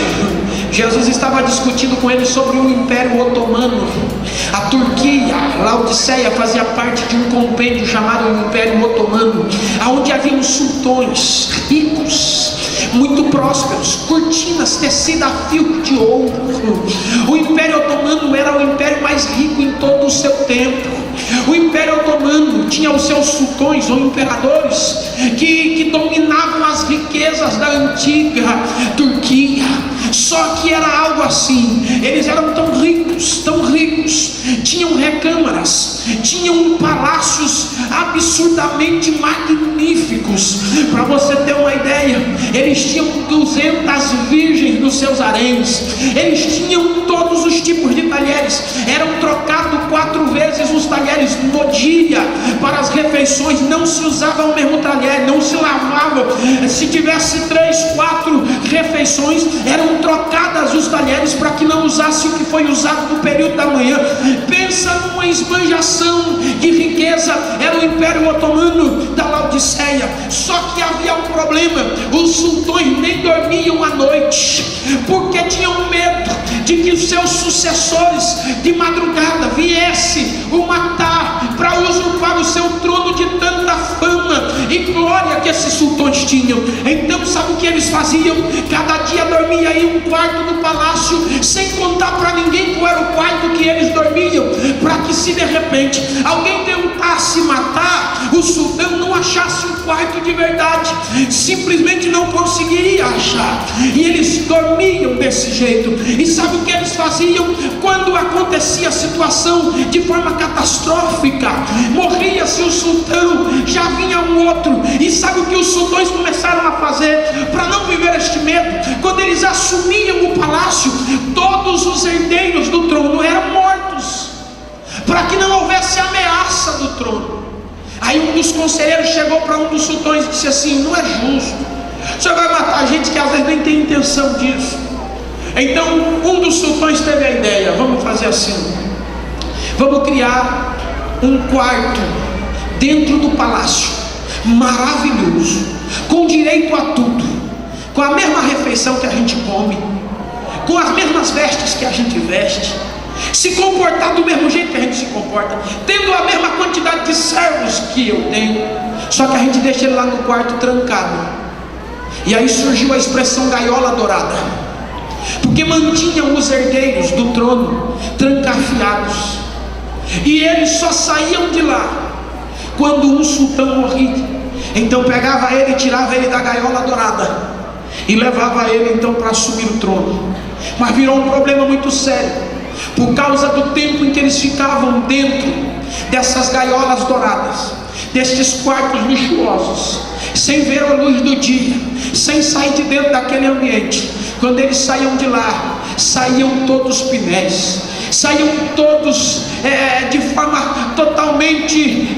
Jesus estava discutindo com ele sobre o Império Otomano. A Turquia, Laodiceia, fazia parte de um compêndio chamado Império Otomano, onde haviam sultões ricos, muito prósperos, cortinas tecidas a fio de ouro. O Império Otomano era o império mais rico em todo o seu tempo. O Império Otomano tinha os seus sultões ou imperadores que dominavam as riquezas da antiga Turquia. Só que era algo assim, eles eram tão ricos, tinham recâmaras, tinham palácios absurdamente magníficos. Para você ter uma ideia, eles tinham 200 virgens nos seus haréns, eles tinham todos os tipos de talheres, eram trocados 4 vezes os talheres no dia para as refeições, não se usava o mesmo talher, não se lavava. Se tivesse 3, 4 refeições, eram trocadas os talheres para que não usasse o que foi usado no período da manhã. Pensa numa esbanjação de riqueza. Era o Império Otomano da Laodiceia. Só que havia um problema: os sultões nem dormiam à noite, porque tinham medo de que os seus sucessores de madrugada viessem o matar para usurpar o seu trono de tanta fama e glória que esses sultões tinham. Então sabe o que eles faziam? Cada dia dormia em um quarto do palácio, sem contar para ninguém qual era o quarto que eles dormiam, para que se de repente alguém tentasse matar, o sultão não achasse um quarto de verdade, simplesmente não conseguiria achar. E eles dormiam desse jeito. E sabe o que eles faziam? Quando acontecia a situação de forma catastrófica, morria-se o sultão, já vinha um outro. E sabe o que os sultões começaram a fazer para não viver este medo? Quando eles assumiam o palácio, todos os herdeiros do trono eram mortos. do trono. Aí um dos conselheiros chegou para um dos sultões e disse assim: não é justo, o senhor vai matar gente que às vezes nem tem intenção disso. Então um dos sultões teve a ideia: vamos fazer assim, vamos criar um quarto dentro do palácio, maravilhoso, com direito a tudo, com a mesma refeição que a gente come, com as mesmas vestes que a gente veste, se comportar do mesmo jeito que a gente se comporta, tendo a mesma quantidade de servos que eu tenho, só que a gente deixa ele lá no quarto trancado. E aí surgiu a expressão gaiola dourada, porque mantinham os herdeiros do trono trancafiados, e eles só saíam de lá quando um sultão morria. Então pegava ele e tirava ele da gaiola dourada e levava ele então para assumir o trono. Mas virou um problema muito sério, por causa do tempo em que eles ficavam dentro dessas gaiolas douradas, destes quartos luxuosos, sem ver a luz do dia, sem sair de dentro daquele ambiente. Quando eles saíam de lá, saíam todos pinés, saíam todos de forma totalmente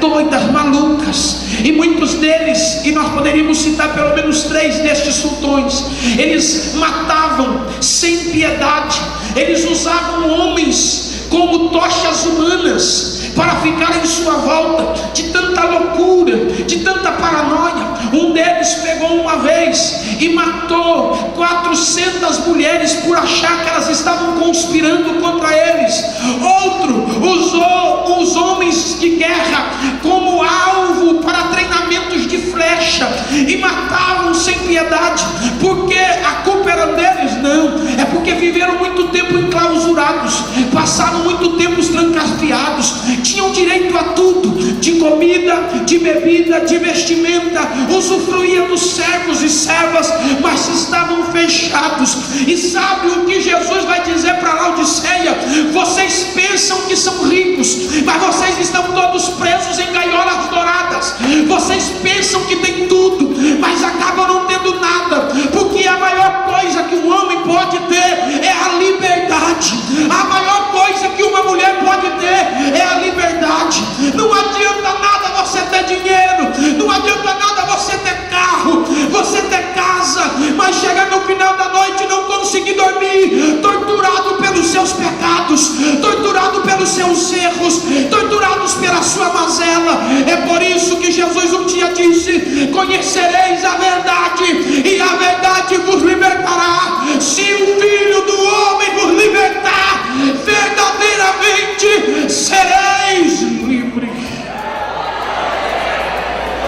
doidas, malucas. E muitos deles, e nós poderíamos citar pelo menos 3 destes sultões, eles matavam sem piedade, eles usavam homens como tochas humanas para ficar em sua volta, de tanta loucura, de tanta paranoia. Um deles pegou uma vez e matou 400 mulheres por achar que elas estavam conspirando contra eles. Outro usou os homens de guerra como alvo para treinamentos de flecha e matavam sem piedade. Porque a culpa era deles? Não, é porque viveram muito tempo enclausurados, passaram muito tempo trancafiados, tinham direito a tudo, de comida, de bebida, de vestimenta, usufruíam dos servos e servas, mas estavam fechados. E sabe o que Jesus vai dizer para Laodiceia? Vocês pensam que são ricos, mas vocês estão todos presos em gaiolas douradas. Vocês pensam que tem tudo, mas acabam não tendo nada, porque a maior coisa que um homem pode ter é a liberdade. A maior coisa que uma mulher pode ter é a liberdade. Não adianta nada você ter dinheiro, não adianta nada você ter carro, você ter casa, mas chegar no final da noite e não conseguir dormir, torturado pelos seus pecados, torturado pelos seus erros, torturados pela sua mazela. É por isso que Jesus um dia disse: conhecereis a verdade, e a verdade vos libertará. Se o Filho do Homem vos libertar, verdadeiramente sereis livres.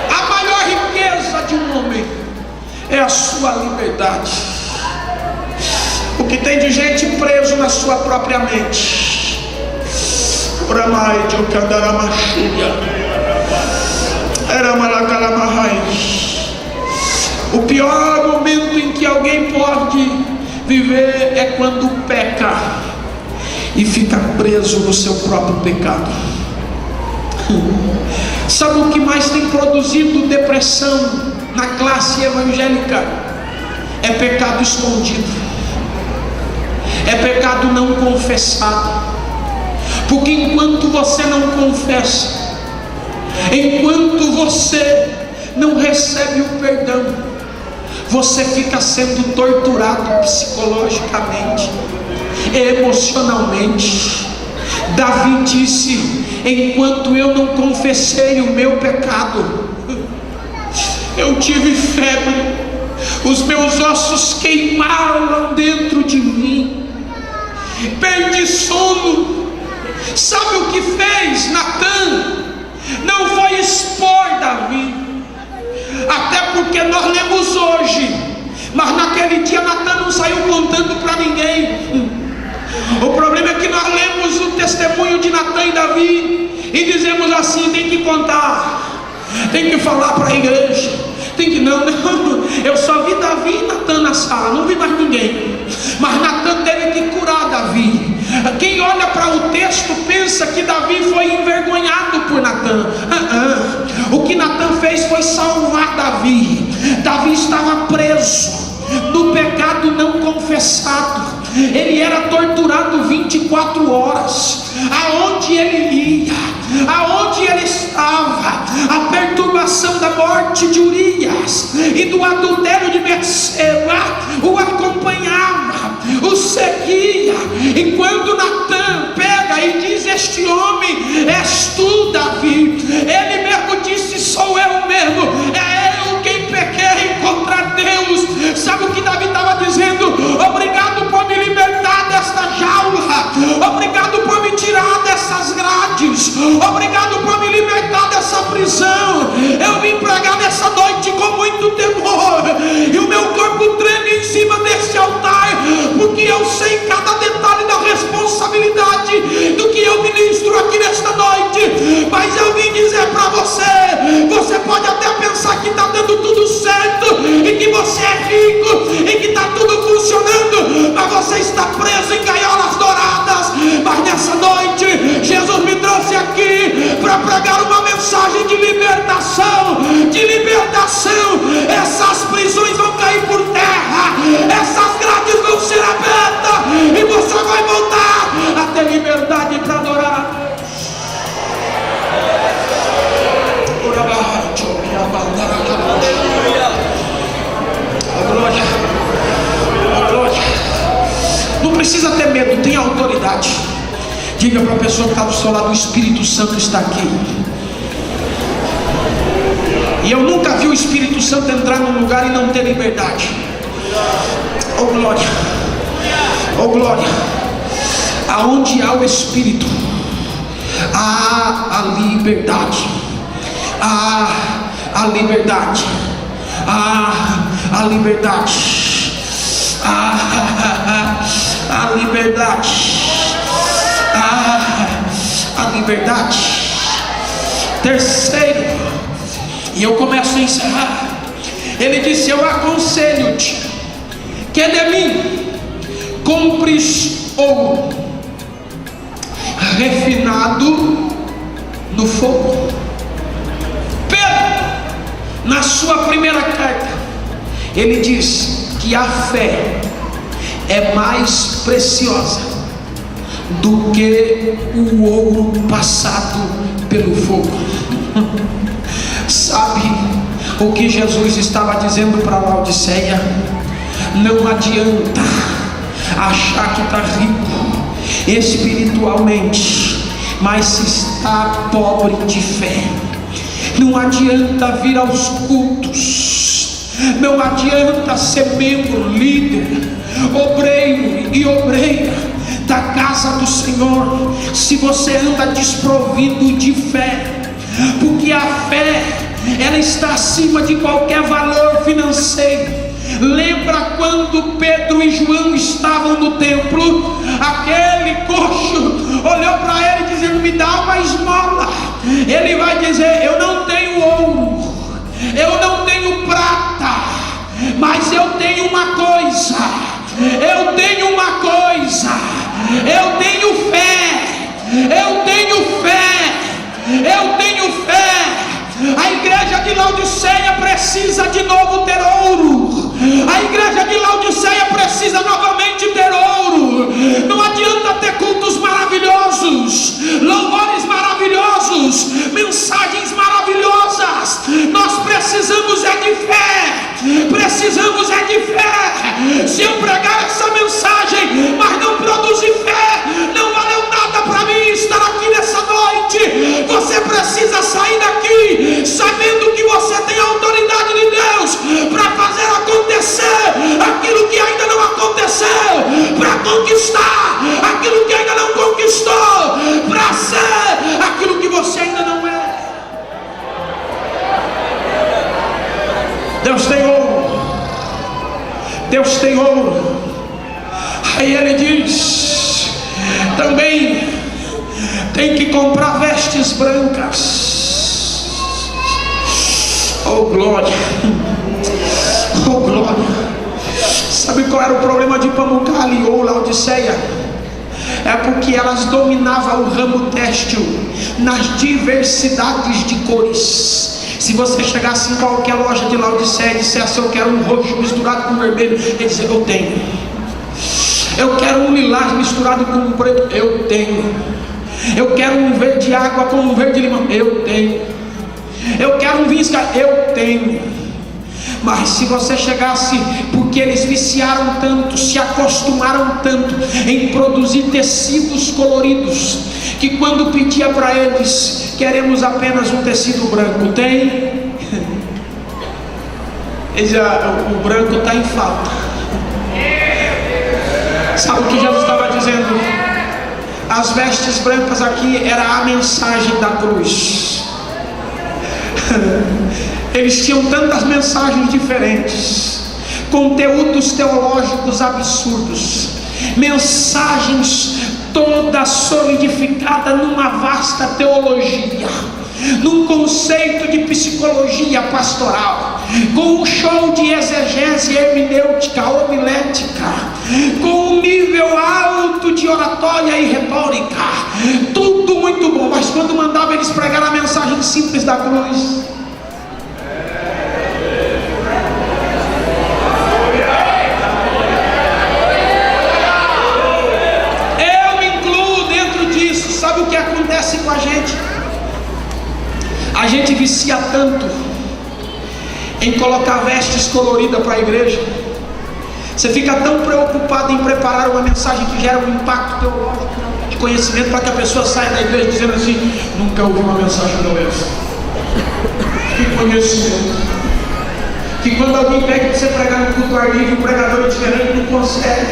A maior riqueza de um homem é a sua liberdade. O que tem de gente preso na sua própria mente. O pior argumento em que alguém pode viver é quando peca e fica preso no seu próprio pecado. Sabe o que mais tem produzido depressão na classe evangélica? É pecado escondido, é pecado não confessado. Porque enquanto você não confessa, enquanto você não recebe o perdão, você fica sendo torturado psicologicamente, emocionalmente. Davi disse: enquanto eu não confessei o meu pecado, eu tive febre, os meus ossos queimaram dentro de mim, perdi sono. Sabe o que fez Natã? Não foi expor Davi, até porque nós lemos hoje, mas naquele dia Natã não saiu contando para ninguém. O problema é que nós lemos o testemunho de Natã e Davi e dizemos assim: tem que contar, tem que falar para a igreja, tem que não, eu só vi Davi e Natã na sala, não vi mais ninguém. Mas Natã teve que curar Davi. Quem olha para o texto pensa que Davi foi envergonhado por Natã. O que Natã fez foi salvar Davi. Davi estava preso no pecado não confessado. Ele era torturado 24 horas. aonde ele ia, aonde ele estava, a perturbação da morte de Urias e do adultério de Betseba o acompanhava, o seguia. E quando Natã pega e diz: este homem és tu, Davi, ele mesmo disse: sou eu mesmo, é eu quem pequei contra Deus. Sabe o que Davi estava dizendo? Obrigado por me libertar desta jaula, obrigado por me tirar dessas grades, obrigado por me libertar dessa prisão. Eu vim pregar nessa noite com muito temor, e o meu corpo treme em cima desse altar, porque eu sei cada detalhe da responsabilidade do que eu ministro aqui nesta noite. Mas eu vim dizer para você: você pode até pensar que está dando tudo certo, e que você é rico, e que está tudo funcionando, mas você está preso em gaiolas douradas. Mas nessa noite Jesus me trouxe aqui para pregar uma mensagem de libertação, de libertação. Essas prisões vão cair por terra, essas grades vão ser abertas, e você vai voltar a ter liberdade para adorar. Glória, glória. Não precisa ter medo, tem autoridade. Diga para a pessoa que está do seu lado: o Espírito Santo está aqui. E eu nunca vi o Espírito Santo entrar num lugar e não ter liberdade. Oh glória, oh glória. Aonde há o Espírito, há a liberdade, há a liberdade, há a liberdade, a liberdade, a liberdade. Terceiro, e eu começo a encerrar. Ele disse: eu aconselho-te que de mim compres ouro refinado no fogo. Pedro, na sua primeira carta, ele diz que a fé é mais preciosa do que o ouro passado pelo fogo. Sabe o que Jesus estava dizendo para Laodiceia? Não adianta achar que está rico espiritualmente, mas se está pobre de fé. Não adianta vir aos cultos, não adianta ser membro, líder, obreiro e obreira da casa do Senhor, se você anda desprovido de fé. Porque a fé, ela está acima de qualquer valor financeiro. Lembra quando Pedro e João estavam no templo? Aquele coxo olhou para ele dizendo: me dá uma esmola. Ele vai dizer: eu não tenho ouro, eu não tenho prata, mas eu tenho uma coisa, eu tenho uma coisa, eu tenho fé, eu tenho fé, eu tenho fé. A igreja de Laodiceia precisa de novo ter ouro. A igreja de Laodiceia precisa novamente ter ouro. Não adianta ter cultos maravilhosos, louvores maravilhosos, mensagens maravilhosas. Nós precisamos é de fé. Precisamos é de fé. Se eu pregar essa mensagem, mas não produzir fé, não valeu nada para mim estar aqui nessa noite. Você precisa sair daqui sabendo que você tem a autoridade de Deus para fazer acontecer aquilo que ainda não aconteceu, para conquistar aquilo que ainda não conquistou, para ser aquilo que você ainda não é. Deus tem ouro, Deus tem ouro. Aí ele diz também: tem que comprar vestes brancas. Oh glória, oh glória. Sabe qual era o problema de Pamukkale ou Laodiceia? É porque elas dominavam o ramo têxtil nas diversidades de cores. Se você chegasse em qualquer loja de Laodiceia e dissesse: eu quero um roxo misturado com vermelho, ele dizia: eu tenho. Eu quero um lilás misturado com preto, eu tenho. Eu quero um verde água com um verde limão. Eu tenho. Eu quero um vinho, eu tenho. Mas se você chegasse, porque eles viciaram tanto, se acostumaram tanto em produzir tecidos coloridos, que quando pedia para eles, queremos apenas um tecido branco, tem? O branco está em falta. Sabe o que Jesus estava dizendo? As vestes brancas aqui era a mensagem da cruz. Eles tinham tantas mensagens diferentes, conteúdos teológicos absurdos, mensagens toda solidificada numa vasta teologia, num conceito de psicologia pastoral, com um show de exegese hermenêutica, homilética, com um nível alto de oratória e retórica, tudo muito bom. Mas quando mandava eles pregar a mensagem simples da cruz, sabe o que acontece com a gente? A gente vicia tanto em colocar vestes coloridas para a igreja. Você fica tão preocupado em preparar uma mensagem que gera um impacto teológico, de conhecimento, para que a pessoa saia da igreja dizendo assim: nunca ouvi uma mensagem como essa. Que conhecimento. Que quando alguém pede para você pregar no culto ar livre, o pregador é diferente, não consegue.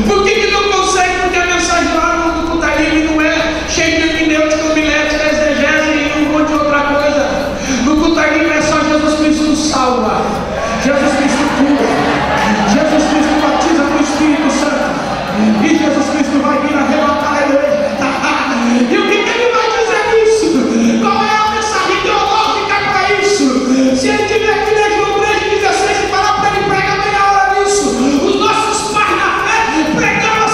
Por que não consegue? Porque a mensagem lá no culto ar livre não é cheia de hermenêutica, homilética, exegese e um monte de outra coisa. No culto ar livre é só Jesus Cristo salva, Jesus Cristo cura, Jesus Cristo batiza com o Espírito Santo, e Jesus Cristo vai vir arrebatar a igreja. E o que ele vai dizer nisso? Qual é a mensagem teológica para isso? Se ele tiver que ler João 3:16 e falar para ele pregar meia hora nisso, os nossos pais na fé pregaram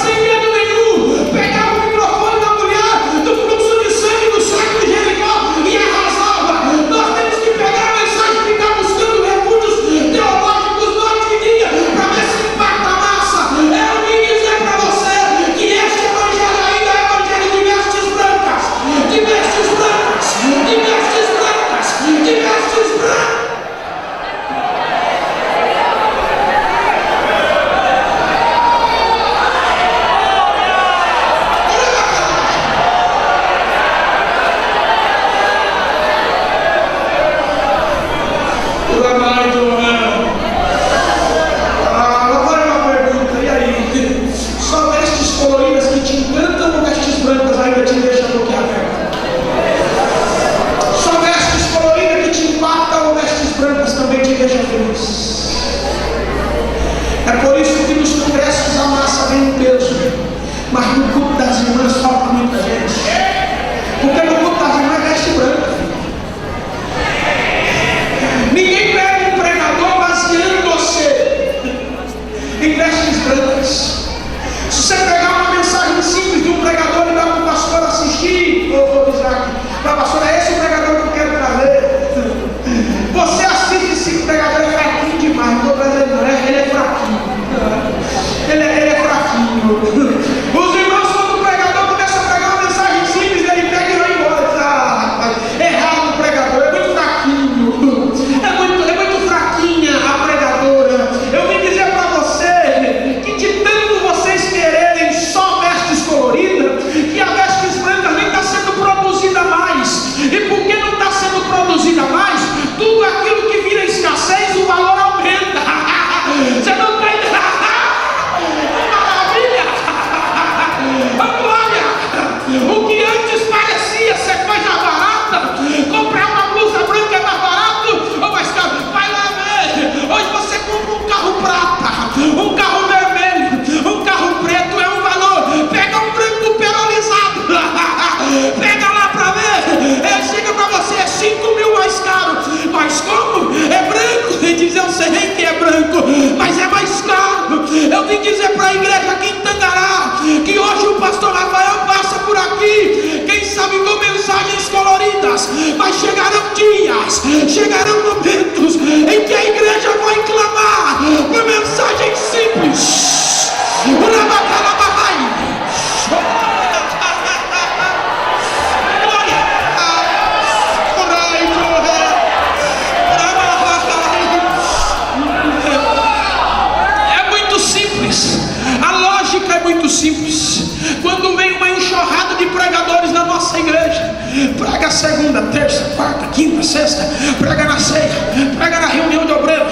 terça, quarta, quinta, sexta, prega na ceia, prega na reunião de obreiro,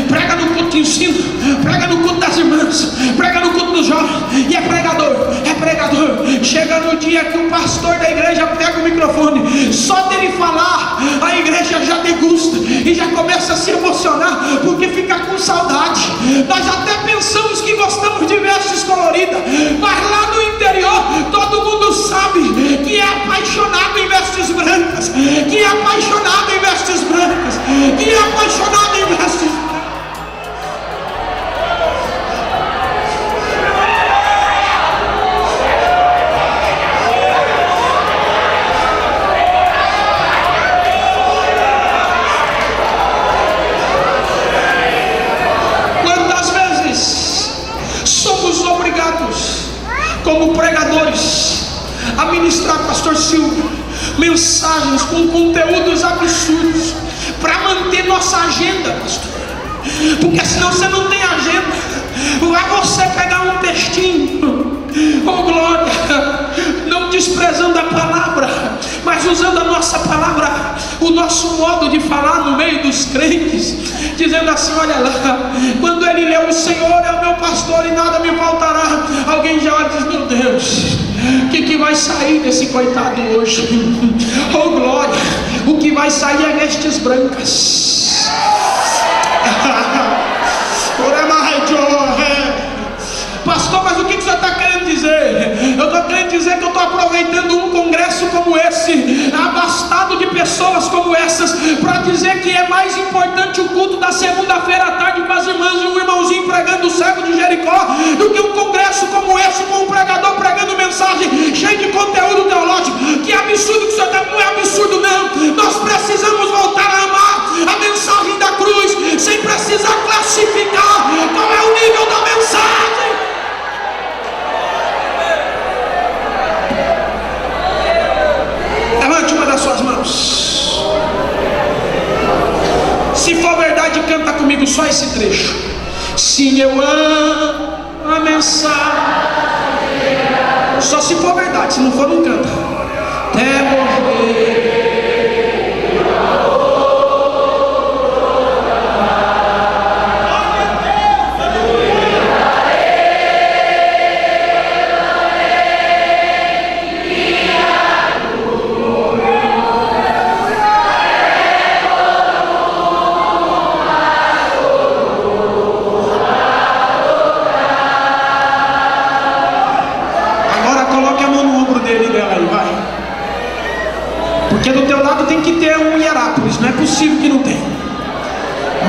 prega no culto de ensino, prega no culto das irmãs, prega no culto dos jovens, e é pregador. Chega no dia que o pastor da igreja pega o microfone, só dele falar, a igreja já degusta e já começa a se emocionar, porque fica com saudade. Nós até pensamos que gostamos de vestes coloridas, mas lá no interior todo mundo sabe que é apaixonado em vestes brancas, que é apaixonado em vestes brancas, que é apaixonado em vestes brancas. Como pregadores, a ministrar, pastor Silvio, mensagens com conteúdos absurdos para manter nossa agenda, pastor, porque senão você não tem agenda. Vai você pegar um textinho, oh glória, não desprezando a palavra, mas usando a nossa palavra, o nosso modo de falar no meio dos crentes, dizendo assim: olha lá, quando ele leu, o Senhor é o meu pastor e nada me faltará, alguém já olha e diz: meu Deus, o que vai sair desse coitado hoje? Oh glória, o que vai sair é vestes brancas. Pastor, mas o que você está querendo dizer? Eu estou querendo dizer que eu estou aproveitando um congresso como esse, abastado de pessoas como essas, para dizer que é mais importante o culto da segunda-feira à tarde com as irmãs e um irmãozinho pregando o cego de Jericó, do que um congresso como esse, com um pregador pregando mensagem cheio de conteúdo teológico. Que absurdo que o senhor está. Não é absurdo, não. Nós precisamos voltar a amar a mensagem da cruz, sem precisar classificar qual é o nível da mensagem. Levante uma das suas mãos. Se for verdade, canta comigo só esse trecho. Sim, eu amo a mensagem. Só se for verdade, se não for, não canta. Até morrer. Porque do teu lado tem que ter um Hierápolis, não é possível que não tenha.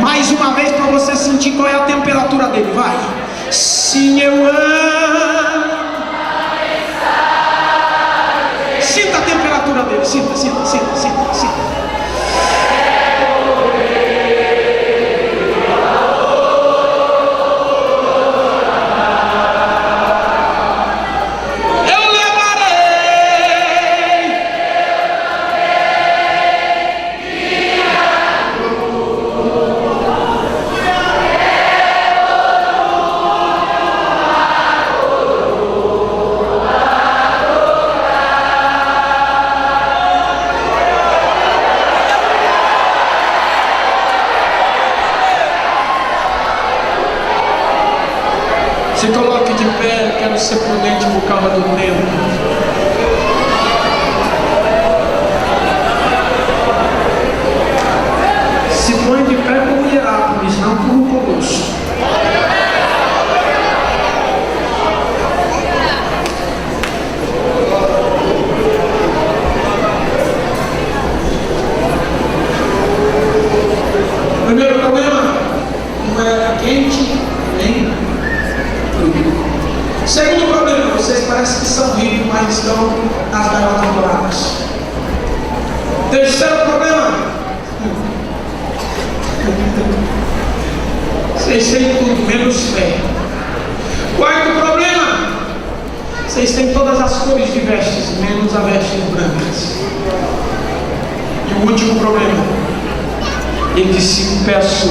Mais uma vez para você sentir qual é a temperatura dele, vai. Sim, eu amo. Sinta a temperatura dele, sinta. Se coloque de pé, quero ser prudente por causa do tempo. Se põe de pé como Hierápolis, não como um colosso. Primeiro problema, não era quente, nem frio. Segundo problema, vocês parecem que são ricos, mas estão nas gaiolas douradas. Terceiro problema, vocês têm tudo menos fé. Quarto problema, vocês têm todas as cores de vestes, menos as vestes brancas. E o último problema, ele disse: peço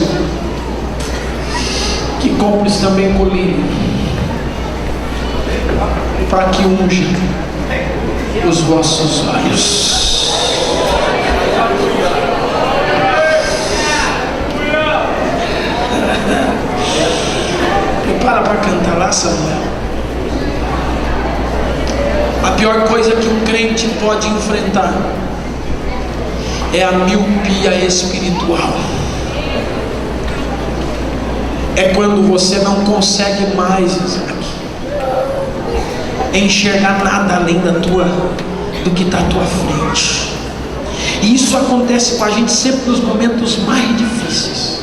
que compres também colírio, para que unja os vossos olhos. tá, Samuel? A pior coisa que um crente pode enfrentar é a miopia espiritual. É quando você não consegue mais, Isaac, enxergar nada além do que está à tua frente. E isso acontece com a gente sempre nos momentos mais difíceis.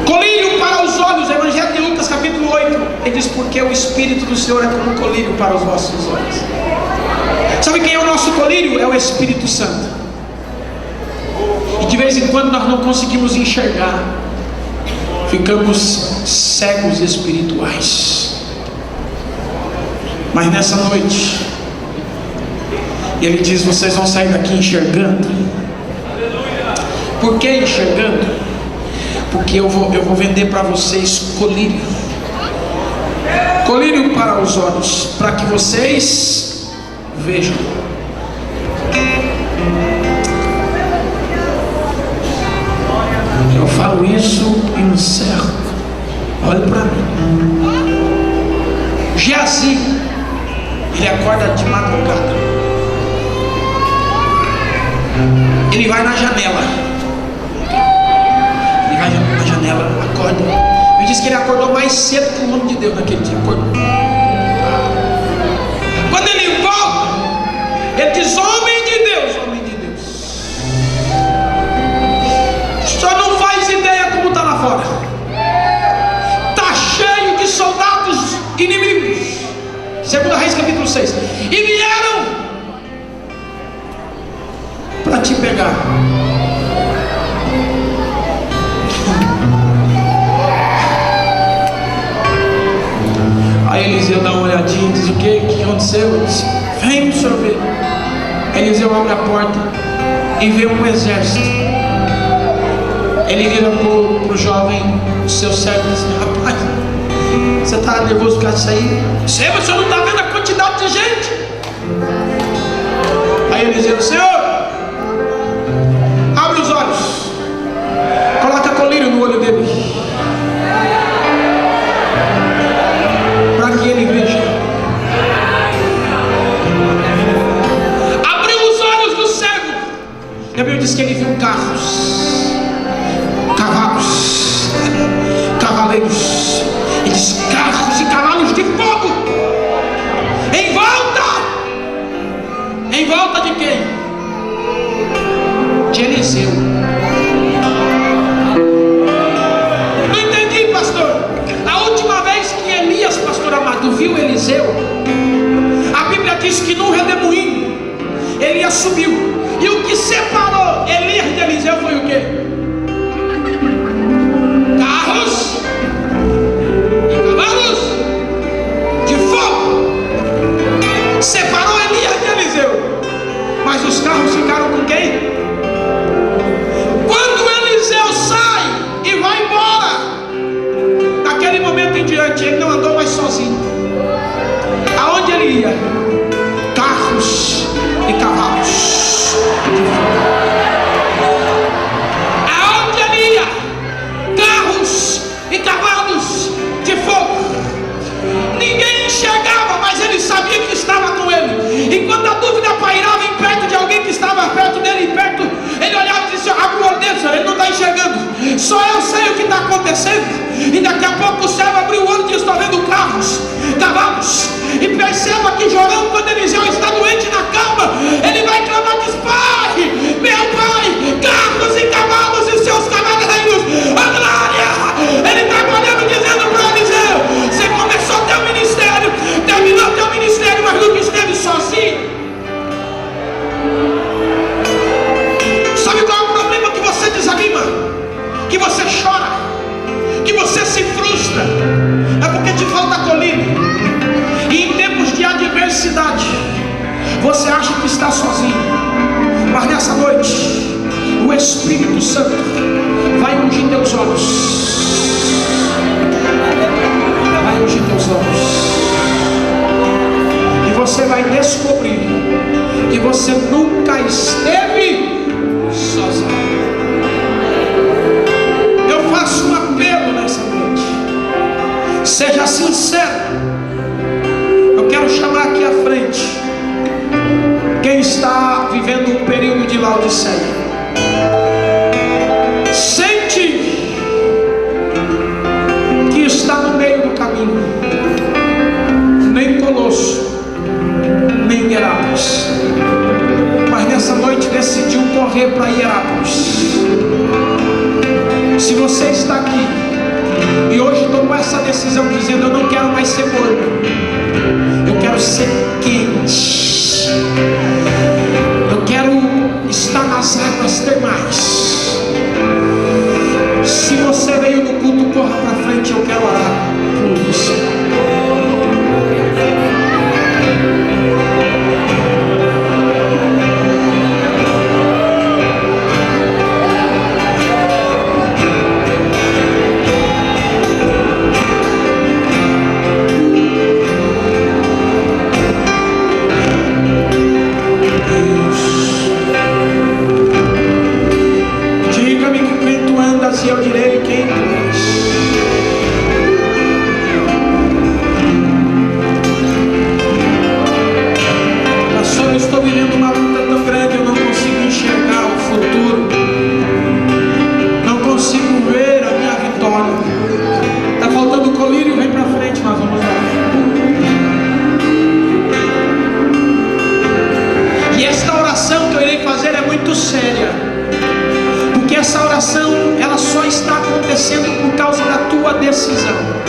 Colírio para os olhos, Evangelho de Lucas capítulo 8, ele diz: porque o Espírito do Senhor é como colírio para os vossos olhos. Sabe quem é o nosso colírio? É o Espírito Santo. E de vez em quando nós não conseguimos enxergar, ficamos cegos espirituais. Mas nessa noite ele diz: vocês vão sair daqui enxergando. Por que enxergando? Porque eu vou vender para vocês colírio. Colírio para os olhos, para que vocês vejam. Eu falo isso e encerro. Olhe para mim. Geazi, ele acorda de madrugada. Ele vai na janela. Na janela, acorda. Me diz que ele acordou mais cedo que o homem de Deus naquele dia. Acordou. Quando ele volta, ele diz: homem de Deus, homem de Deus, o senhor não faz ideia como está lá fora. Está cheio de soldados inimigos. 2 Reis capítulo 6. E vieram para te pegar. Aí Eliseu dá uma olhadinha e diz: o que aconteceu? Ele diz: vem para o senhor ver. Eliseu abre a porta e vê um exército. Ele vira para o jovem, o seu servo, e diz: rapaz, você está nervoso por causa disso aí? Mas o senhor não está vendo a quantidade de gente? Aí Eliseu: senhor, abre os olhos, coloca colírio no olho dele, para que ele veja. Abriu os olhos do cego. A Bíblia diz que ele viu carros, cavalos, cavaleiros. Ele diz: carros e cavalos de fogo. Em volta de quem? De Eliseu. Não entendi, pastor. A última vez que Elias, pastor amado, viu Eliseu, a Bíblia diz que num redemoinho Elias subiu, e o que separou Elias de Eliseu foi o quê? Carros e cavalos de fogo. Separou Elias de Eliseu. Mas os carros ficaram com quem? Quando Eliseu sai e vai embora, naquele momento em diante ele não andou mais sozinho. Aonde ele ia? Carros e cavalos. Aonde ele ia? Carros e cavalos de fogo. Ninguém enxergava, mas ele sabia que estava com ele. E quando a dúvida pairava em perto de alguém que estava perto dele, ele olhava e disse: abre o olho dele, senhor, ele não está enxergando. Só eu sei o que está acontecendo. E daqui a pouco o servo abriu o olho e disse: estou vendo carros, cavalos. E perceba que Jorão, quando Eliseu está doente na cama, ele vai clamar e diz: pai, meu pai, carros e cavalos e seus cavaleiros, a glória. Ele está olhando e dizendo para Eliseu: você começou teu ministério, terminou teu ministério, mas nunca esteve sozinho. Sabe qual é o problema que você desanima? Que você chora, que você se frustra? É porque te falta colírio. E em tempos de adversidade, você acha que está sozinho. Mas nessa noite, o Espírito Santo vai ungir teus olhos. Vai ungir teus olhos. E você vai descobrir que você nunca esteve sozinho. Eu faço um apelo nessa sincero, eu quero chamar aqui à frente quem está vivendo um período de Laodiceia. Sente que está no meio do caminho. Nem Colosso, nem Herápolis, mas nessa noite decidiu correr para Herápolis. Se você está aqui e hoje tomou essa decisão dizendo: eu não quero mais ser morno, eu quero ser quente, eu quero estar nas águas termais. Se você veio no culto, corra para frente, eu quero orar por você. E eu direi quem tu és. Pastor, eu estou vivendo uma luta tão grande, eu não consigo enxergar o futuro, não consigo ver a minha vitória. Está faltando colírio, vem para frente, nós vamos lá. E esta oração que eu irei fazer é muito séria, porque essa oração, ela só está acontecendo por causa da tua decisão.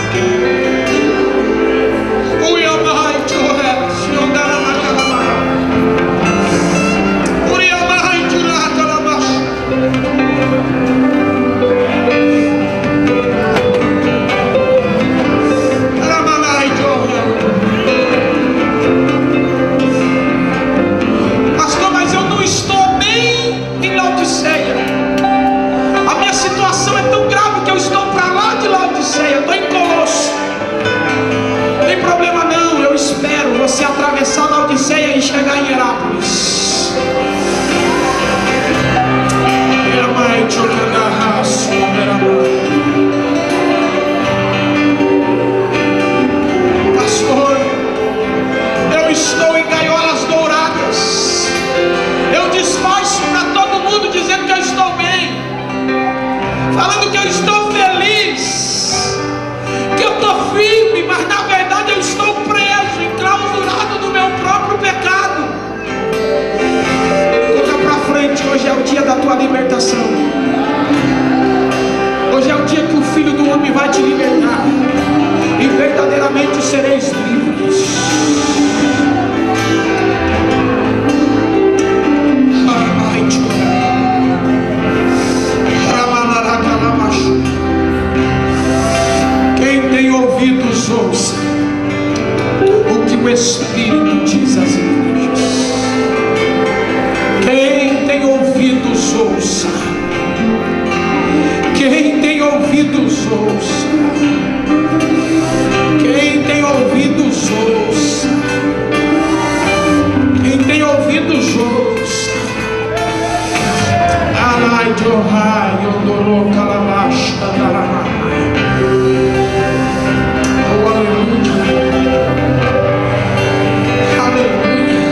Pastor, mas eu não estou nem em Laodiceia. A minha situação é tão grave que eu estou para lá de Laodiceia, eu estou em Colosso. Não tem problema não, eu espero você atravessar Laodiceia e chegar em Herápolis. Pastor, eu estou em gaiolas douradas. Eu disfarço para todo mundo dizendo que eu estou bem, falando que eu estou feliz, que eu estou firme, mas na verdade eu estou preso, enclausurado no meu próprio pecado. Corra para frente, hoje é o dia da tua libertação. Hoje é o dia que o Filho do Homem vai te libertar, e verdadeiramente sereis livres. Quem tem ouvidos, ouça o que o Espírito diz às igrejas. Quem tem ouvidos, ouça. Quem tem ouvidos, ouça. Quem tem ouvidos, ouça. Quem tem ouvidos, ouça. Alai de Ohai, Odorô, Calabash, Candaramai. Oh, aleluia. Aleluia.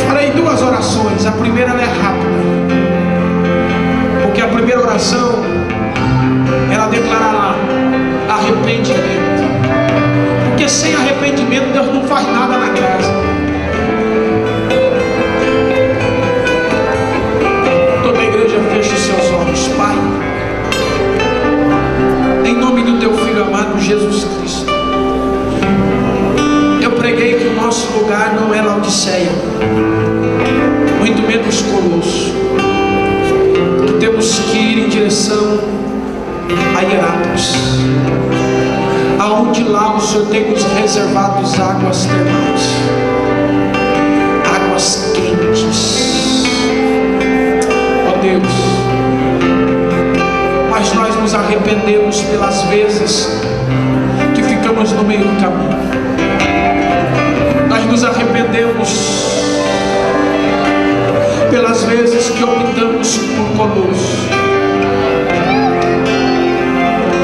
Farei duas orações. A primeira é rápida, porque a primeira oração ela declarará arrependimento, porque sem arrependimento Deus não faz nada na casa. Toda a igreja feche os seus olhos. Pai, em nome do teu Filho amado Jesus Cristo, eu preguei que o nosso lugar não é Laodiceia, muito menos Colosso, que temos que ir em direção a Herápolis, aonde lá o Senhor tem nos reservado águas termais, águas quentes. Ó Deus, mas nós nos arrependemos pelas vezes que ficamos no meio do caminho. Nós nos arrependemos pelas vezes que optamos por Colosso.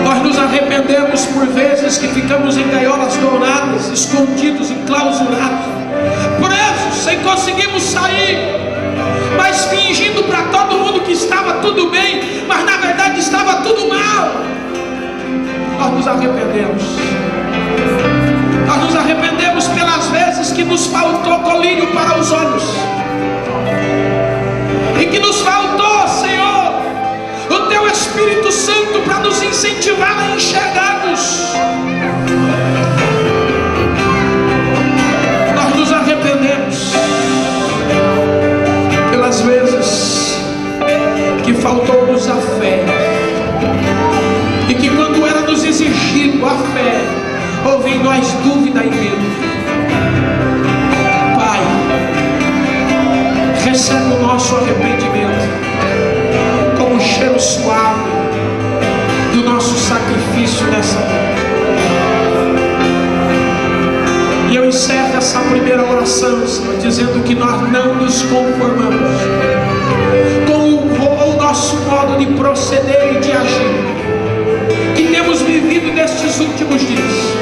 Nós nos arrependemos arrependemos por vezes que ficamos em gaiolas douradas, escondidos, enclausurados, presos, sem conseguirmos sair, mas fingindo para todo mundo que estava tudo bem, mas na verdade estava tudo mal. Nós nos arrependemos. Nós nos arrependemos pelas vezes que nos faltou colírio para os olhos, e que nos faltou, Senhor, o Teu Espírito Santo para nos incentivar a enxergarmos. Nós nos arrependemos pelas vezes que faltou-nos a fé, e que quando era nos exigido a fé, houve em nós dúvida e medo. Pai, recebe o nosso arrependimento como um cheiro suave do nosso sacrifício nessa noite. E eu encerro essa primeira oração, Senhor, dizendo que nós não nos conformamos com o nosso modo de proceder e de agir que temos vivido nestes últimos dias.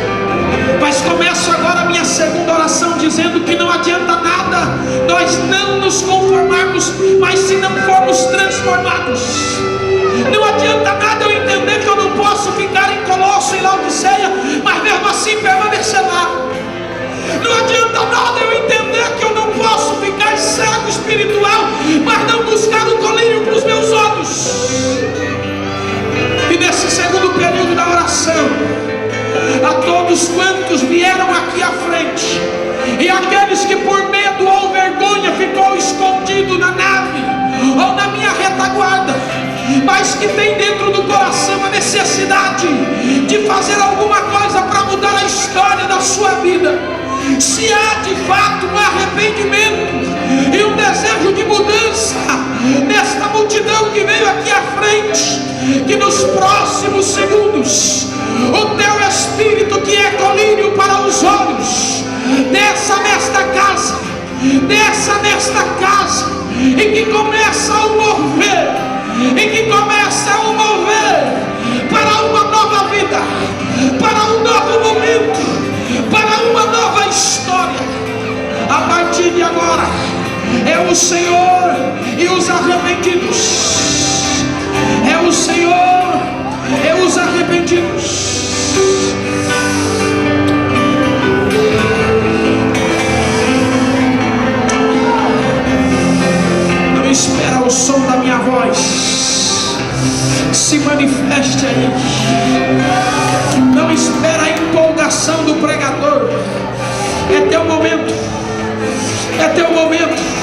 Mas começo agora a minha segunda oração dizendo que não adianta nada nós não nos conformarmos, mas se não formos transformados. Não adianta nada eu entender que eu não posso ficar em Colosso, em Laodiceia, mas mesmo assim permanecer lá. Não adianta nada eu entender que eu não posso ficar cego espiritual, mas não buscar o colírio para os meus olhos. E nesse segundo período da oração, a todos quantos vieram aqui à frente, e aqueles que por medo ou vergonha ficou escondido na nave ou na minha retaguarda, mas que tem dentro do coração a necessidade de fazer alguma coisa para mudar a história da sua vida. Se há de fato um arrependimento e um desejo de mudança nesta multidão que veio aqui à frente, que nos próximos segundos o Teu Espírito, que é colírio para os olhos, desça nesta casa, e que começa a mover, para uma nova vida, para um novo momento, para uma nova história. A partir de agora é o Senhor e os arrependidos. É o Senhor e os arrependidos. Não espera o som da minha voz, se manifeste aí. Não espera a empolgação do pregador. É teu momento, é teu momento.